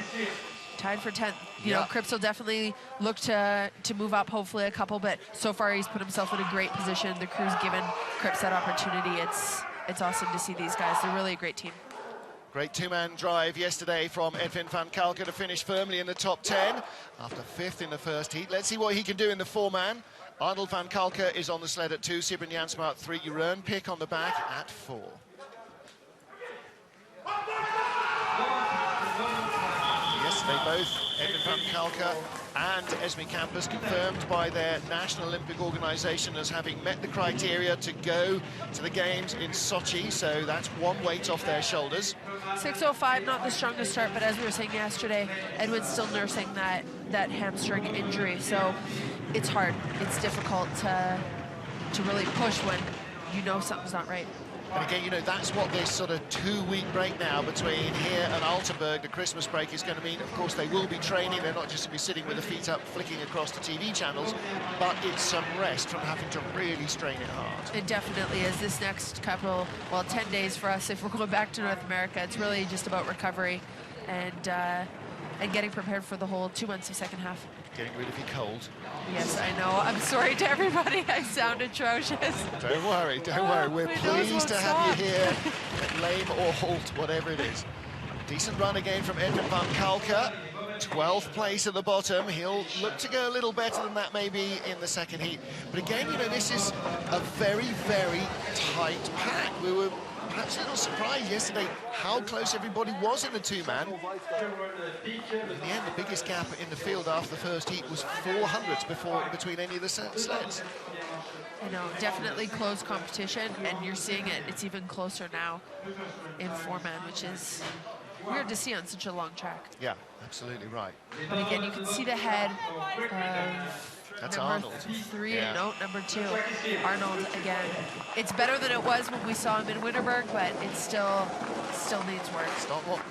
Tied for 10th. You know, Cripps will definitely look to move up, hopefully a couple, but so far he's put himself in a great position. The crew's given Cripps that opportunity. It's awesome to see these guys. They're really a great team. Great two-man drive yesterday from Edwin van Kalker to finish firmly in the top 10 after 5th in the first heat. Let's see what he can do in the 4-man. Arnold van Kalker is on the sled at 2, Sibren Jansma at 3, Jeroen Pick on the back at 4. Yes, they both, Edwin van Kalker and Esme Campus, confirmed by their National Olympic Organization as having met the criteria to go to the games in Sochi, so that's one weight off their shoulders. 6:05, not the strongest start, but as we were saying yesterday, Edwin's still nursing that hamstring injury, so it's hard. It's difficult to really push when you know something's not right. And again, you know, that's what this sort of 2-week break now between here and Altenburg, the Christmas break, is going to mean. Of course, they will be training. They're not just going to be sitting with their feet up, flicking across the TV channels, but it's some rest from having to really strain it hard. It definitely is. This next couple, well, 10 days for us, if we're going back to North America, it's really just about recovery and getting prepared for the whole 2 months of second half. Getting rid of your cold. Yes, I know. I'm sorry to everybody. I sound atrocious. Don't worry, don't worry. We're pleased to have you here, lame or halt, whatever it is. Decent run again from Edwin van Kalker. 12th place at the bottom. He'll look to go a little better than that maybe in the second heat. But again, you know, this is a very, very tight pack. We were perhaps a little surprised yesterday how close everybody was in the 2-man. In the end, the biggest gap in the field after the first heat was 400s between any of the sleds. You know, definitely close competition, and you're seeing it. It's even closer now in 4-man, which is weird to see on such a long track. Yeah, absolutely right. But again, you can see the head That's number Arnold. 3 Yeah. and number 2. Arnold again. It's better than it was when we saw him in Winterberg, but it still needs work.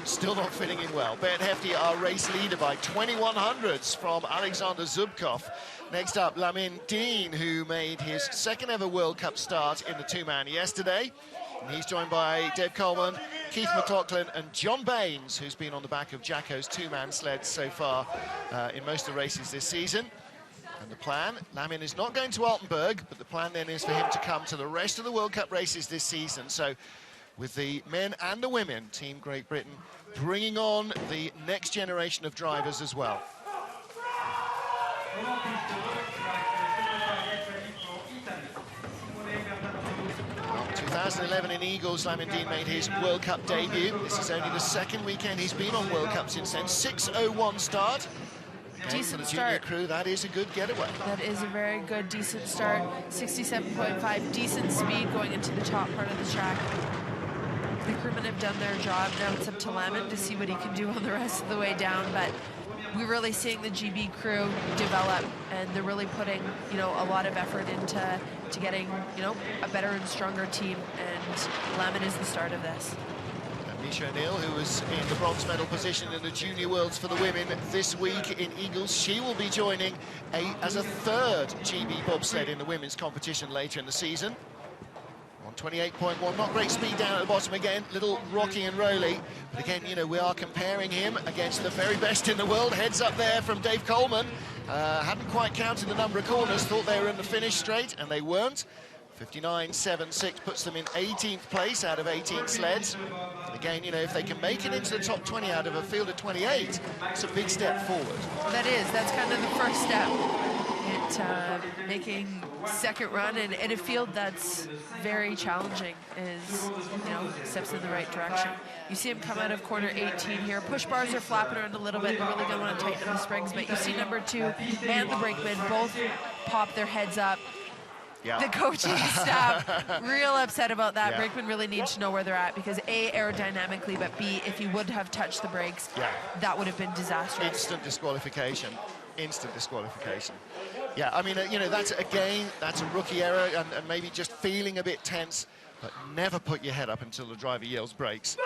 Still not fitting in well. Bert Hefti, our race leader by 2100ths from Alexander Zubkov. Next up, Lamin Dean, who made his second ever World Cup start in the two-man yesterday. And he's joined by Dave Coleman, Keith McLaughlin and John Baines, who's been on the back of Jacko's two-man sled so far in most of the races this season. And the plan, Lamin is not going to Altenburg, but the plan then is for him to come to the rest of the World Cup races this season. So with the men and the women, Team Great Britain bringing on the next generation of drivers as well. 2011 in Eagles, Lamin Dean made his World Cup debut. This is only the second weekend he's been on World Cup since then. 6:01 start. Decent for the junior start. crew, that is a good getaway. That is a very good, decent start. 67.5, decent speed going into the top part of the track. The crewmen have done their job. Now it's up to Lamin to see what he can do on the rest of the way down. But we're really seeing the GB crew develop, and they're really putting, you know, a lot of effort into getting, you know, a better and stronger team. And Lamin is the start of this. Misha O'Neill, who was in the bronze medal position in the Junior Worlds for the women this week in Eagles, she will be joining as a third GB bobsled in the women's competition later in the season. On 28.1, not great speed down at the bottom again, little rocky and rolly. But again, you know, we are comparing him against the very best in the world. Heads up there from Dave Coleman. Hadn't quite counted the number of corners, thought they were in the finish straight, and they weren't. 59.76 puts them in 18th place out of 18 sleds. And again, you know, if they can make it into the top 20 out of a field of 28, it's a big step forward. That's kind of the first step. Making second run in a field that's very challenging is, you know, steps in the right direction. You see him come out of corner 18 here. Push bars are flapping around a little bit. They're really going to want to tighten up the springs, but you see number 2 and the brakeman both pop their heads up. Yeah. The coaching staff real upset about that. Yeah. Brakeman really needs to know where they're at, because A, aerodynamically, but B, if he would have touched the brakes, that would have been disastrous. Instant disqualification. Instant disqualification. Yeah, I mean, you know, that's a rookie error, and maybe just feeling a bit tense, but never put your head up until the driver yells brakes.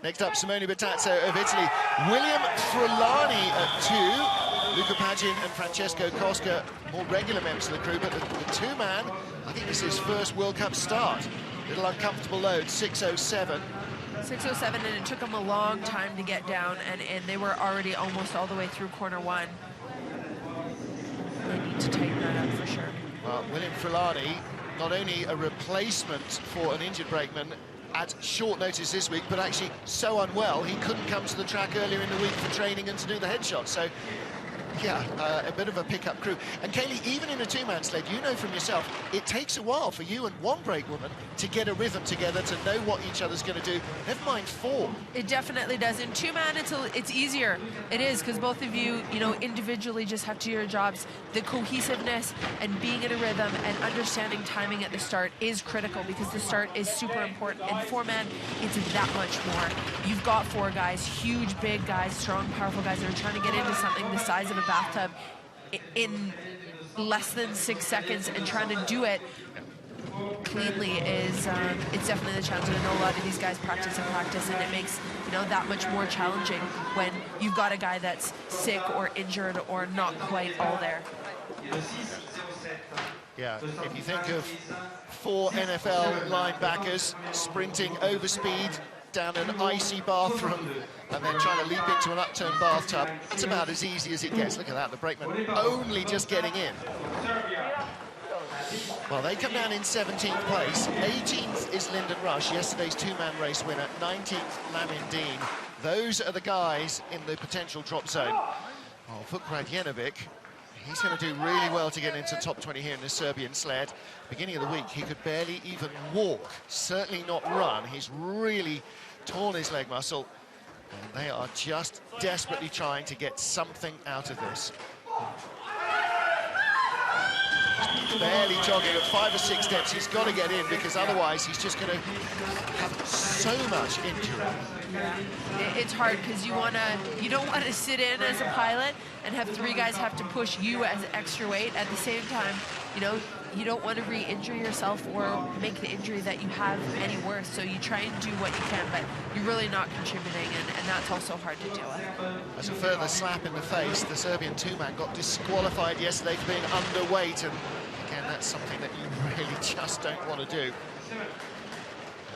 Next up, Simone Battazzo of Italy. William Frulani at 2. Luca Pagin and Francesco Cosca, more regular members of the crew, but the two-man, I think this is his first World Cup start. Little uncomfortable load, 6:07. 6:07, and it took them a long time to get down, and they were already almost all the way through corner 1. They need to tighten that up for sure. Well, William Frulani, not only a replacement for an injured brakeman at short notice this week, but actually so unwell, he couldn't come to the track earlier in the week for training and to do the headshot. So, yeah, a bit of a pickup crew. And Kaylee, even in a two-man sled, you know from yourself, it takes a while for you and one brakewoman to get a rhythm together, to know what each other's going to do, never mind 4. It definitely does. In two-man, it's easier. It is, because both of you, you know, individually just have to do your jobs. The cohesiveness and being in a rhythm and understanding timing at the start is critical, because the start is super important. In 4-man, it's that much more. You've got 4 guys, huge, big guys, strong, powerful guys that are trying to get into something the size of a bathtub in less than 6 seconds, and trying to do it cleanly is it's definitely the challenge. I know a lot of these guys practice, and it makes, you know, that much more challenging when you've got a guy that's sick or injured or not quite all there. Yeah, if you think of 4 NFL linebackers sprinting over speed down an icy bathroom and then trying to leap into an upturned bathtub, it's about as easy as it gets. Look at that, the brakeman only just getting in. Well, they come down in 17th place. 18th is Lyndon Rush, yesterday's two-man race winner. 19th, Lamin Dean. Those are the guys in the potential drop zone. Oh, Vukrat Jenovic, he's going to do really well to get into top 20 here in the Serbian sled. Beginning of the week, he could barely even walk, certainly not run. He's really torn his leg muscle, and they are just desperately trying to get something out of this. Barely jogging at 5 or 6 steps. He's got to get in, because otherwise he's just going to have so much injury. Yeah, it's hard because you don't want to sit in as a pilot and have 3 guys have to push you as extra weight at the same time. You know, you don't want to re-injure yourself or make the injury that you have any worse. So you try and do what you can, but you're really not contributing, and that's also hard to deal with. As a further slap in the face, the Serbian 2-man got disqualified yesterday for being underweight, and again, that's something that you really just don't want to do.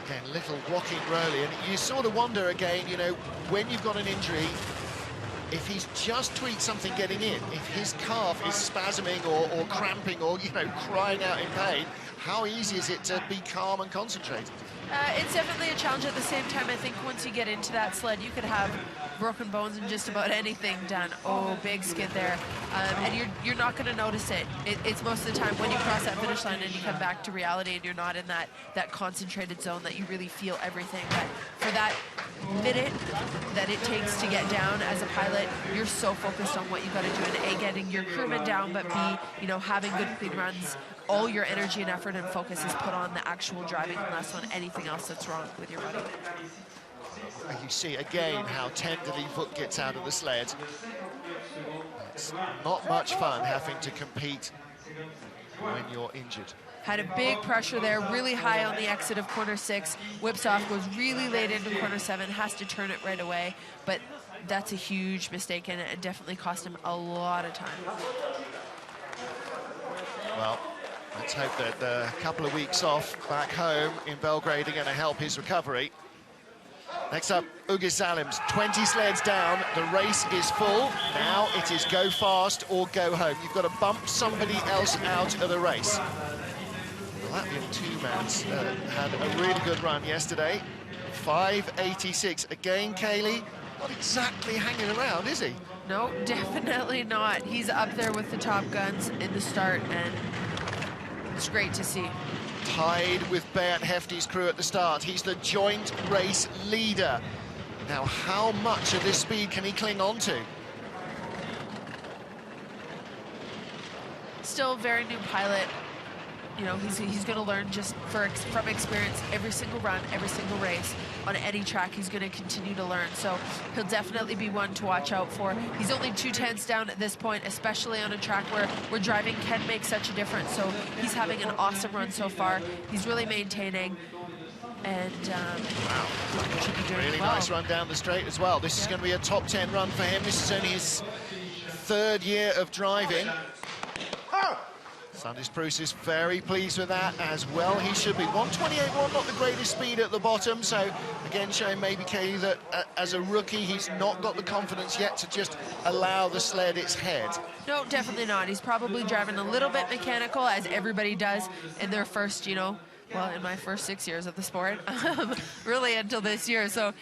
Again, little walking Rolly, and you sort of wonder again, you know, when you've got an injury, if he's just tweaked something getting in, if his calf is spasming or cramping or, you know, crying out in pain, how easy is it to be calm and concentrated? It's definitely a challenge. At the same time, I think once you get into that sled, you could have broken bones and just about anything done. Oh, big skid there. And you're not going to notice it. It's most of the time when you cross that finish line and you come back to reality and you're not in that concentrated zone that you really feel everything. But for that minute that it takes to get down as a pilot, you're so focused on what you got to do, and A, getting your crewmen down, but B, you know, having good clean runs. All your energy and effort and focus is put on the actual driving and less on anything else that's wrong with your body. You see again how tenderly Vuk gets out of the sled. It's not much fun having to compete when you're injured. Had a big pressure there, really high on the exit of corner 6, whips off, goes really late into corner 7, has to turn it right away, but that's a huge mistake, and it definitely cost him a lot of time. Well, let's hope that the couple of weeks off back home in Belgrade are going to help his recovery. Next up, Ugis Zalims, 20 sleds down, the race is full. Now it is go fast or go home. You've got to bump somebody else out of the race. The Latvian 2-man's had a really good run yesterday. 5.86. Again, Kaylee, not exactly hanging around, is he? No, definitely not. He's up there with the top guns in the start, and it's great to see. Tied with Beat Hefti's crew at the start. He's the joint race leader. Now, how much of this speed can he cling on to? Still a very new pilot. You know, he's going to learn just from experience every single run, every single race. On any track, he's going to continue to learn. So he'll definitely be one to watch out for. He's only 2/10 down at this point, especially on a track where driving can make such a difference. So he's having an awesome run so far. He's really maintaining. And wow, should be doing really well. nice run down the straight as well. This is going to be a top 10 run for him. This is only his 3rd year of driving. Sandis Bruce is very pleased with that as well. He should be. 128.1, not the greatest speed at the bottom. So again, showing maybe Kay that as a rookie, he's not got the confidence yet to just allow the sled its head. No, definitely not. He's probably driving a little bit mechanical, as everybody does in their first, you know, well, in my first 6 years of the sport, really until this year. So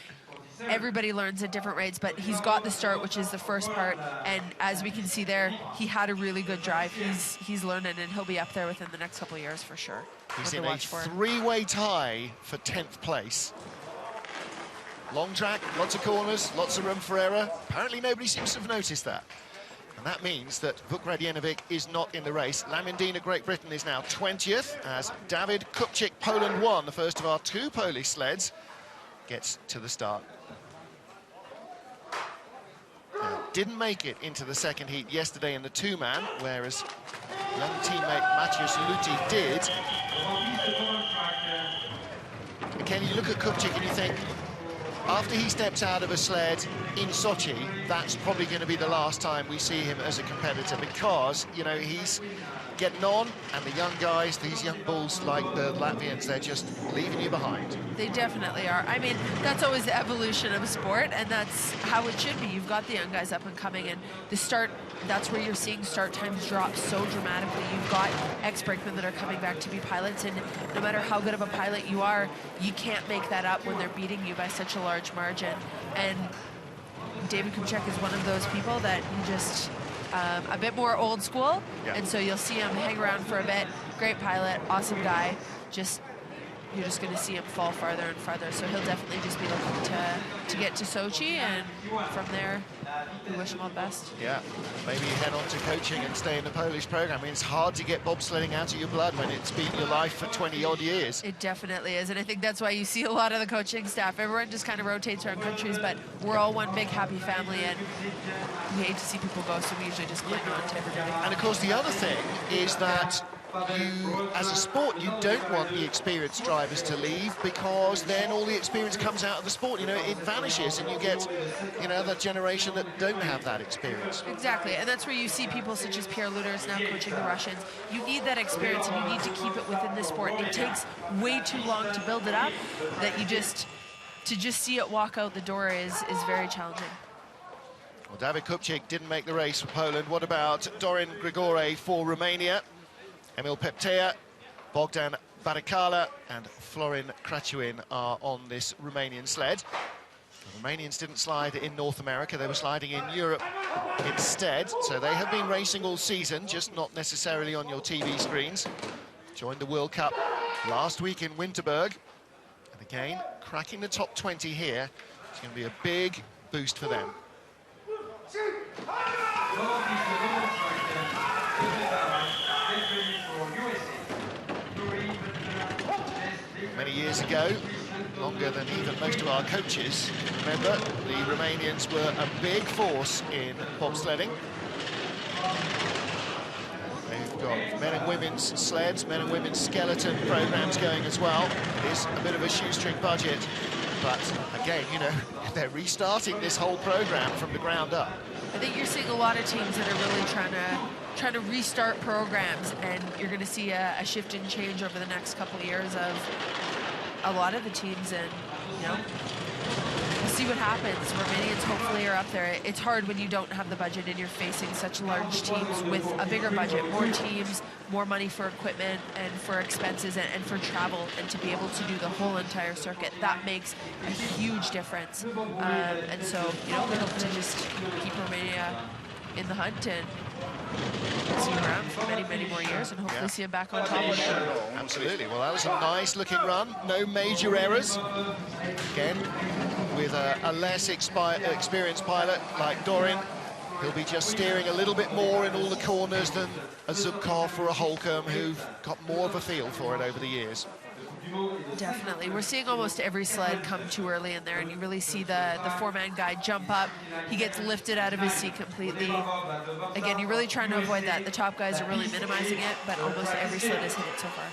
everybody learns at different rates, but he's got the start, which is the first part, and as we can see there, he had a really good drive. He's learning, and he'll be up there within the next couple of years for sure. He's in a 3-way tie for 10th place. Long track, lots of corners, lots of room for error. Apparently nobody seems to have noticed that. And that means that Vuk Radjenovic is not in the race. Lamindina, Great Britain, is now 20th, as David Kupchik, Poland 1, the first of our 2 Polish sleds, gets to the start. Didn't make it into the second heat yesterday in the 2-man, whereas young teammate Matthias Luti did. Again, you look at Kupchik and you think, after he steps out of a sled in Sochi, that's probably going to be the last time we see him as a competitor, because, you know, he's getting on, and the young guys, these young bulls like the Latvians, they're just leaving you behind. They definitely are. I mean, that's always the evolution of a sport, and that's how it should be. You've got the young guys up and coming, and the start, that's where you're seeing start times drop so dramatically. You've got ex-brakemen that are coming back to be pilots, and no matter how good of a pilot you are, you can't make that up when they're beating you by such a large margin. And David Kupchik is one of those people that you just... a bit more old school, and so you'll see him hang around for a bit. Great pilot, awesome guy. Just you're just going to see him fall farther and farther. So he'll definitely just be looking to get to Sochi, and from there, we wish him all the best. Yeah, maybe head on to coaching and stay in the Polish program. I mean, it's hard to get bobsledding out of your blood when it's been your life for 20-odd years. It definitely is, and I think that's why you see a lot of the coaching staff. Everyone just kind of rotates around countries, but we're all one big happy family, and we hate to see people go, so we usually just cling on to everybody. And of course, the other thing is that you, as a sport, you don't want the experienced drivers to leave, because then all the experience comes out of the sport. You know, it vanishes, and you get, you know, the generation that don't have that experience. Exactly, and that's where you see people such as Pierre Luder's now coaching the Russians. You need that experience, and you need to keep it within the sport. It takes way too long to build it up, that you just, to just see it walk out the door is very challenging. Well, David Kupchik didn't make the race for Poland. What about Dorin Grigore for Romania? Emil Peptea, Bogdan Barikala and Florin Krachuin are on this Romanian sled. The Romanians didn't slide in North America, they were sliding in Europe instead. So they have been racing all season, just not necessarily on your TV screens. Joined the World Cup last week in Winterberg. And again, cracking the top 20 here. It's going to be a big boost for them. Many years ago, longer than even most of our coaches remember, the Romanians were a big force in bobsledding. They've got men and women's sleds, men and women's skeleton programs going as well. It is a bit of a shoestring budget, but again, you know, they're restarting this whole program from the ground up. I think you're seeing a lot of teams that are really trying to restart programs, and you're going to see a shift and change over the next couple of years of a lot of the teams, and you know, we'll see what happens. Romanians hopefully are up there. It's hard when you don't have the budget and you're facing such large teams with a bigger budget, more teams, more money for equipment and for expenses and for travel, and to be able to do the whole entire circuit. That makes a huge difference. And so, you know, we hope to just keep Romania in the hunt and see him around for many, many more years, and hopefully see him back on top of it. Absolutely. Well, that was a nice-looking run. No major errors. Again, with a less experienced pilot like Dorin, he'll be just steering a little bit more in all the corners than a Zubkov or a Holcomb, who've got more of a feel for it over the years. Definitely. We're seeing almost every sled come too early in there, and you really see the four-man guy jump up. He gets lifted out of his seat completely. Again, you're really trying to avoid that. The top guys are really minimizing it, but almost every sled has hit it so far.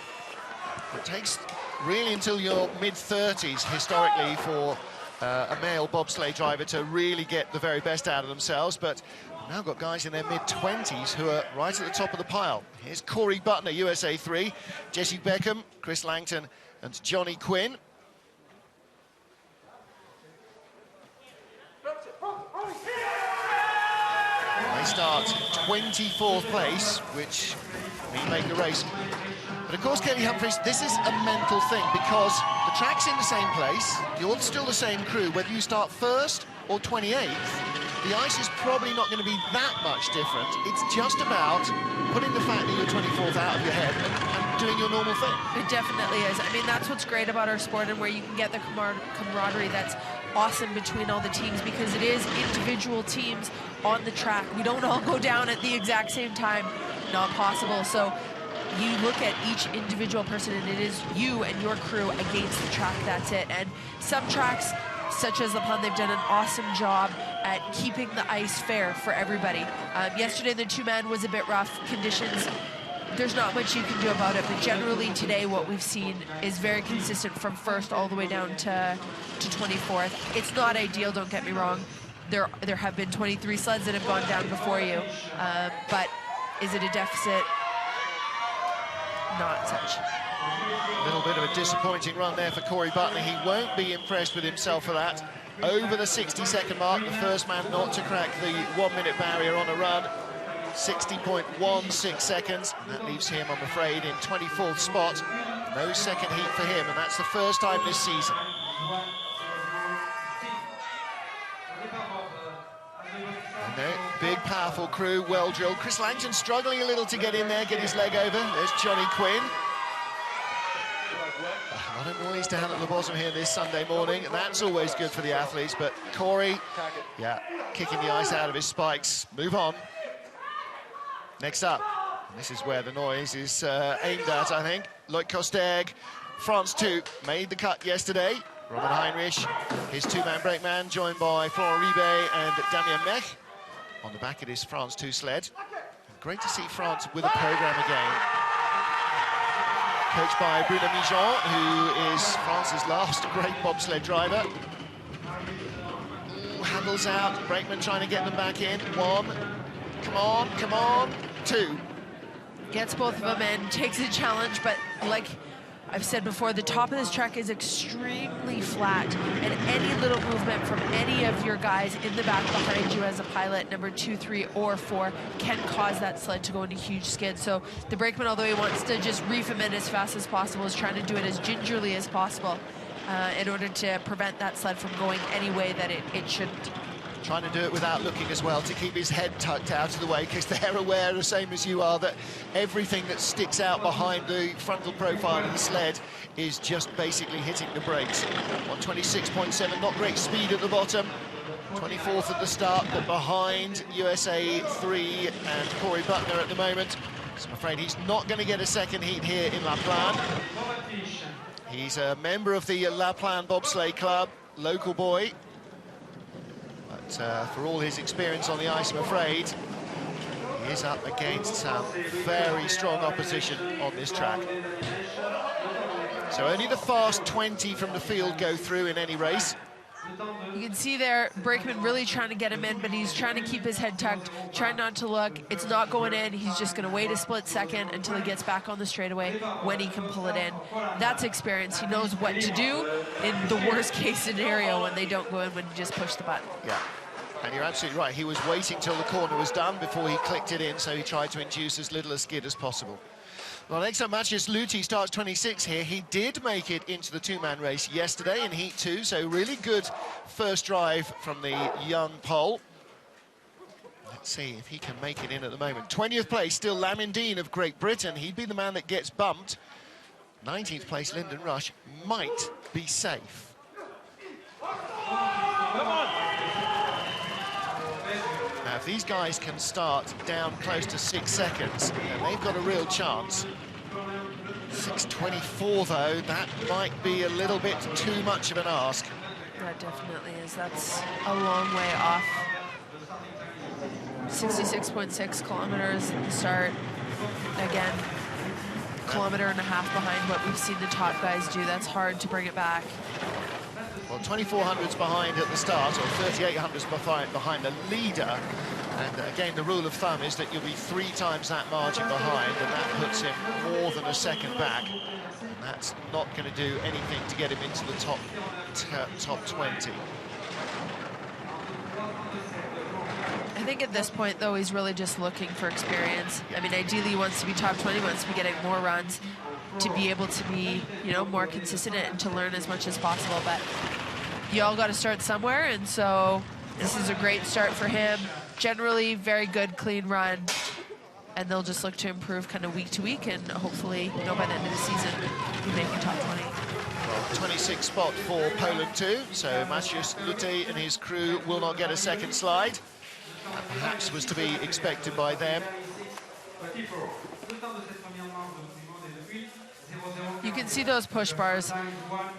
It takes really until your mid-30s, historically, for a male bobsleigh driver to really get the very best out of themselves, but we've now got guys in their mid-20s who are right at the top of the pile. Here's Corey Butner, USA 3, Jesse Beckham, Chris Langton and Johnny Quinn. They start 24th place, which may make the race. But of course, Kelly Humphries, this is a mental thing, because the track's in the same place, you're still the same crew, whether you start first or 28th. The ice is probably not going to be that much different. It's just about putting the fact that you're 24th out of your head and doing your normal thing. It definitely is. I mean, that's what's great about our sport, and where you can get the camaraderie that's awesome between all the teams, because it is individual teams on the track. We don't all go down at the exact same time. Not possible. So you look at each individual person, and it is you and your crew against the track. That's it. And some tracks, such as the Plagne, they've done an awesome job at keeping the ice fair for everybody. Yesterday, the two-man was a bit rough. Conditions, there's not much you can do about it, but generally today what we've seen is very consistent from first all the way down to 24th. It's not ideal, don't get me wrong. There have been 23 sleds that have gone down before you, but is it a deficit? Not such. A little bit of a disappointing run there for Corey Butler. He won't be impressed with himself for that. Over the 60-second mark, the first man not to crack the 1-minute barrier on a run. 60.16 seconds. And that leaves him, I'm afraid, in 24th spot. No second heat for him, and that's the first time this season. Big, powerful crew, well drilled. Chris Langton struggling a little to get in there, get his leg over. There's Johnny Quinn. A lot of bellies down at the bottom here this Sunday morning, and that's always good for the athletes. But Corey, yeah, kicking the ice out of his spikes. Move on. Next up, this is where the noise is aimed at, I think. Loic Kostegg, France 2, made the cut yesterday. Robin Heinrich, his two-man brakeman, joined by Florent Ribet and Damien Mech on the back of his France 2 sled. And great to see France with a programme again. Coached by Bruno Mijon, who is France's last great bobsled driver. Handles out, brakeman trying to get them back in. 1, come on, 2. Gets both of them in, takes the challenge, but like I've said before, the top of this track is extremely flat, and any little movement from any of your guys in the back behind you as a pilot, number 2, 3, or 4, can cause that sled to go into huge skids. So the brakeman, although he wants to just reef him in as fast as possible, is trying to do it as gingerly as possible in order to prevent that sled from going any way that it shouldn't. Trying to do it without looking as well, to keep his head tucked out of the way, because they're aware, the same as you are, that everything that sticks out behind the frontal profile of the sled is just basically hitting the brakes. On 26.7, not great speed at the bottom. 24th at the start, but behind USA 3 and Corey Buckner at the moment. So I'm afraid he's not going to get a second heat here in La Plagne. He's a member of the La Plagne Bobsleigh Club, local boy. For all his experience on the ice, I'm afraid, he is up against some very strong opposition on this track. So only the fast 20 from the field go through in any race. You can see there, brakeman really trying to get him in, but he's trying to keep his head tucked, trying not to look. It's not going in. He's just going to wait a split second until he gets back on the straightaway when he can pull it in. That's experience. He knows what to do in the worst case scenario when they don't go in, when you just push the button. Yeah. And you're absolutely right. He was waiting till the corner was done before he clicked it in, so he tried to induce as little a skid as possible. Well, next up, Maciej Luti starts 26 here. He did make it into the two-man race yesterday in Heat 2, so really good first drive from the young Pole. Let's see if he can make it in at the moment. 20th place, still Lamin Dean of Great Britain. He'd be the man that gets bumped. 19th place, Lyndon Rush, might be safe. Come on. Now, if these guys can start down close to 6 seconds, then they've got a real chance. 6:24, though, that might be a little bit too much of an ask. That definitely is. That's a long way off. 66.6 kilometers at the start. Again, kilometer and a half behind what we've seen the top guys do. That's hard to bring it back. Well, 2400s behind at the start, or 3800s behind the leader. And again, the rule of thumb is that you'll be 3 times that margin behind, and that puts him more than a second back. And that's not going to do anything to get him into the top 20. I think at this point, though, he's really just looking for experience. I mean, ideally, he wants to be top 20, wants to be getting more runs, to be able to be, you know, more consistent and to learn as much as possible. But you all got to start somewhere, and so this is a great start for him. Generally, very good, clean run, and they'll just look to improve kind of week to week, and hopefully, you know, by the end of the season, be making top 20. Well, 26th spot for Poland too, so Maciej Luti and his crew will not get a second slide. That perhaps was to be expected by them. You can see those push bars.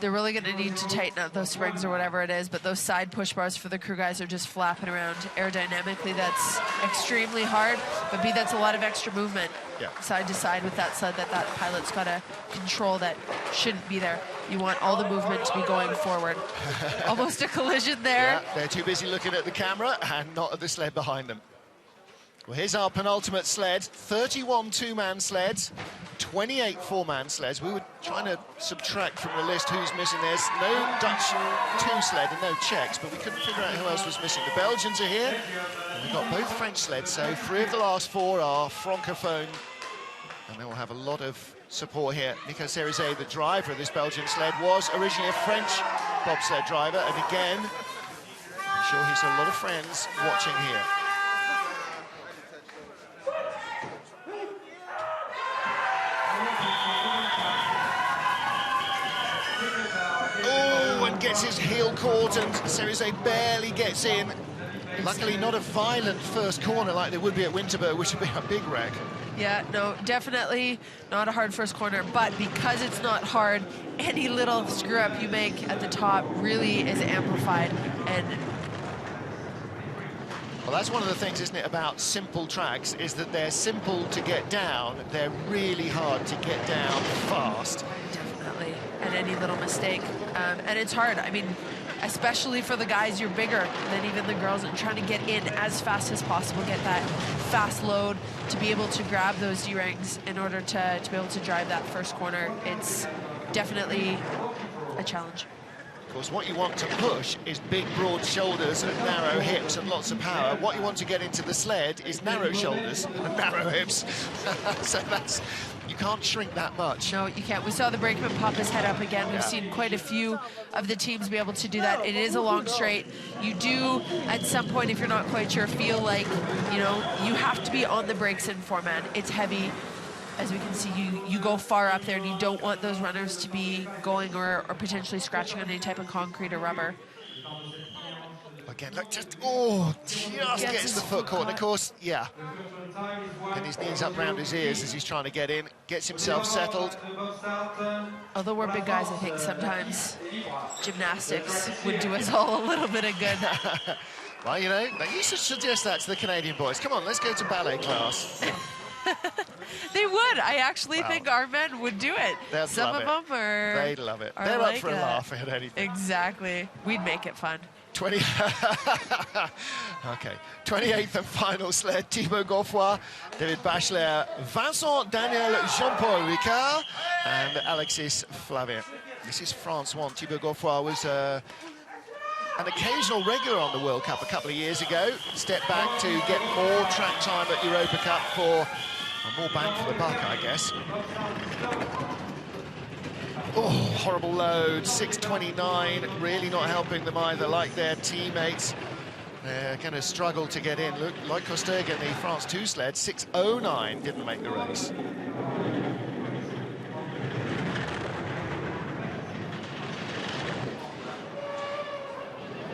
They're really going to need to tighten up those springs or whatever it is, but those side push bars for the crew guys are just flapping around aerodynamically. That's extremely hard, but B, that's a lot of extra movement side to side with that sled that pilot's got to control that shouldn't be there. You want all the movement to be going forward. Almost a collision there. Yeah, they're too busy looking at the camera and not at the sled behind them. Well, here's our penultimate sled. 31 two-man sleds, 28 four-man sleds. We were trying to subtract from the list who's missing. There's no Dutch two-sled and no Czechs, but we couldn't figure out who else was missing. The Belgians are here, and we've got both French sleds, so 3 of the last 4 are francophone, and they will have a lot of support here. Nico Cerizet, the driver of this Belgian sled, was originally a French bobsled driver, and again, I'm sure he's a lot of friends watching here. gets his heel caught, and Cerise barely gets in. Luckily, not a violent first corner like there would be at Winterberg, which would be a big wreck. Yeah, no, definitely not a hard first corner, but because it's not hard, any little screw up you make at the top really is amplified. And well, that's one of the things, isn't it, about simple tracks, is that they're simple to get down, they're really hard to get down fast. definitely, and any little mistake. And it's hard, I mean, especially for the guys, you're bigger than even the girls, and trying to get in as fast as possible, get that fast load to be able to grab those D-rings in order to be able to drive that first corner. It's definitely a challenge. Of course, what you want to push is big, broad shoulders and narrow hips and lots of power. What you want to get into the sled is narrow shoulders and narrow hips. So that's, you can't shrink that much. No, you can't. We saw the brakeman pop his head up again. We've seen quite a few of the teams be able to do that. It is a long straight. You do, at some point, if you're not quite sure, feel like, you know, you have to be on the brakes in 4-man. It's heavy. As we can see, you go far up there, and you don't want those runners to be going or potentially scratching on any type of concrete or rubber. Again, look, just gets the foot caught. And of course, yeah. And his knees up round his ears as he's trying to get in, gets himself settled. Although we're big guys, I think sometimes gymnastics would do us all a little bit of good. Well, you know, you should suggest that to the Canadian boys. Come on, let's go to ballet class. They would. I actually think our men would do it. Some of them are. They'd love it. They're like up for a laugh at anything. Exactly. We'd make it fun. 20. Okay. 28th and final sled. Thibaut Gauffoy, David Bachelard, Vincent Daniel, Jean-Paul Ricard, and Alexis Flavien. This is France 1. Thibaut Gauffoy was an occasional regular on the World Cup a couple of years ago. Stepped back to get more track time at Europa Cup for more bang for the buck, I guess. Oh, horrible load, 6:29, really not helping them either, like their teammates. They're going to struggle to get in. Look, like Kosteg in the France 2 sled, 6:09 didn't make the race.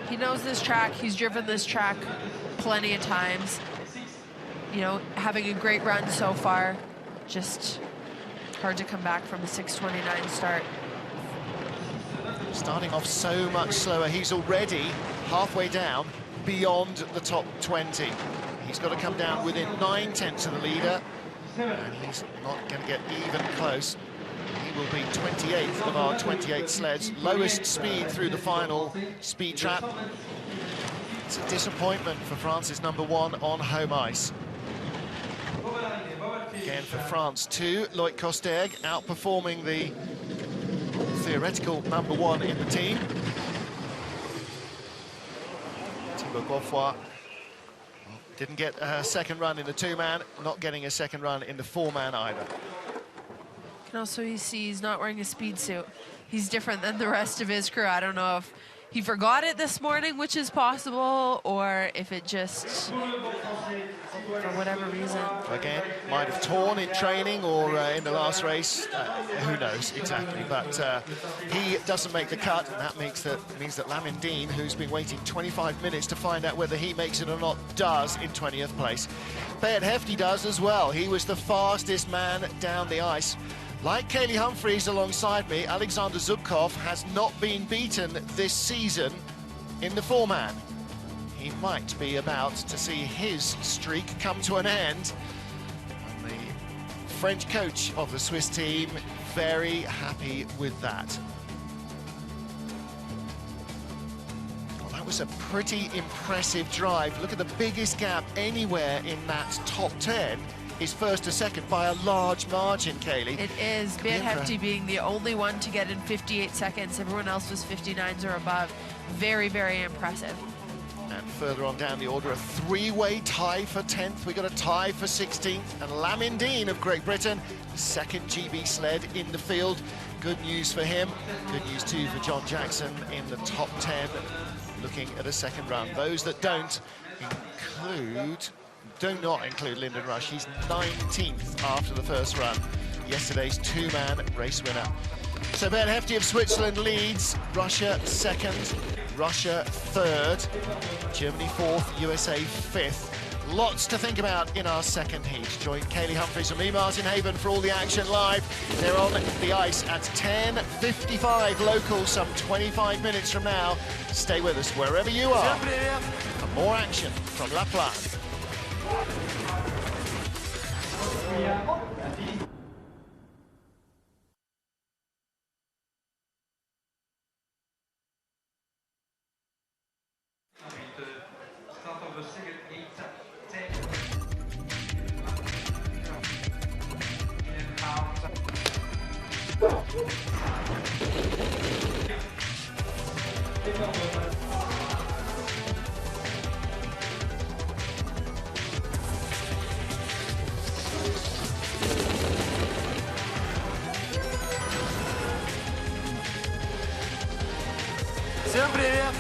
He knows this track. He's driven this track plenty of times. You know, having a great run so far. Just hard to come back from a 6:29 start. Starting off so much slower. He's already halfway down beyond the top 20. He's got to come down within 9/10 of the leader, and he's not going to get even close. He will be 28th of our 28 sleds. Lowest speed through the final speed trap. It's a disappointment for France's #1 on home ice. Again for France too, Loic Kosteg outperforming the theoretical #1 in the team. Thibaut Gauffoy didn't get a second run in the 2-man, not getting a second run in the 4-man either. You can also see he's not wearing a speed suit. He's different than the rest of his crew. I don't know if he forgot it this morning, which is possible, or if it just, for whatever reason. Again, might have torn in training or in the last race. Who knows exactly, but he doesn't make the cut, and that means that Lamin Dean, who's been waiting 25 minutes to find out whether he makes it or not, does in 20th place. Beat Hefti does as well. He was the fastest man down the ice. Like Kaylee Humphries alongside me, Alexander Zubkov has not been beaten this season in the 4-man. He might be about to see his streak come to an end. And the French coach of the Swiss team, very happy with that. Well, that was a pretty impressive drive. Look at the biggest gap anywhere in that top 10. Is first to second by a large margin, Kaylee. It is. Beat Hefti being the only one to get in 58 seconds. Everyone else was 59s or above. Very, very impressive. And further on down the order, a three-way tie for 10th. We got a tie for 16th. And Lamin Dean of Great Britain, second GB sled in the field. Good news for him. Good news too for John Jackson in the top 10, looking at a second run. Those that do not include Lyndon Rush. He's 19th after the first run. Yesterday's 2-man race winner. So Ben Hefti of Switzerland leads, Russia second, Russia third, Germany fourth, USA fifth. Lots to think about in our second heat. Join Kaylee Humphries and me, Martin Haven, for all the action live. They're on the ice at 10:55 local, some 25 minutes from now. Stay with us wherever you are for more action from Plagne. Start of the second heat, 10 and a half. Всем привет!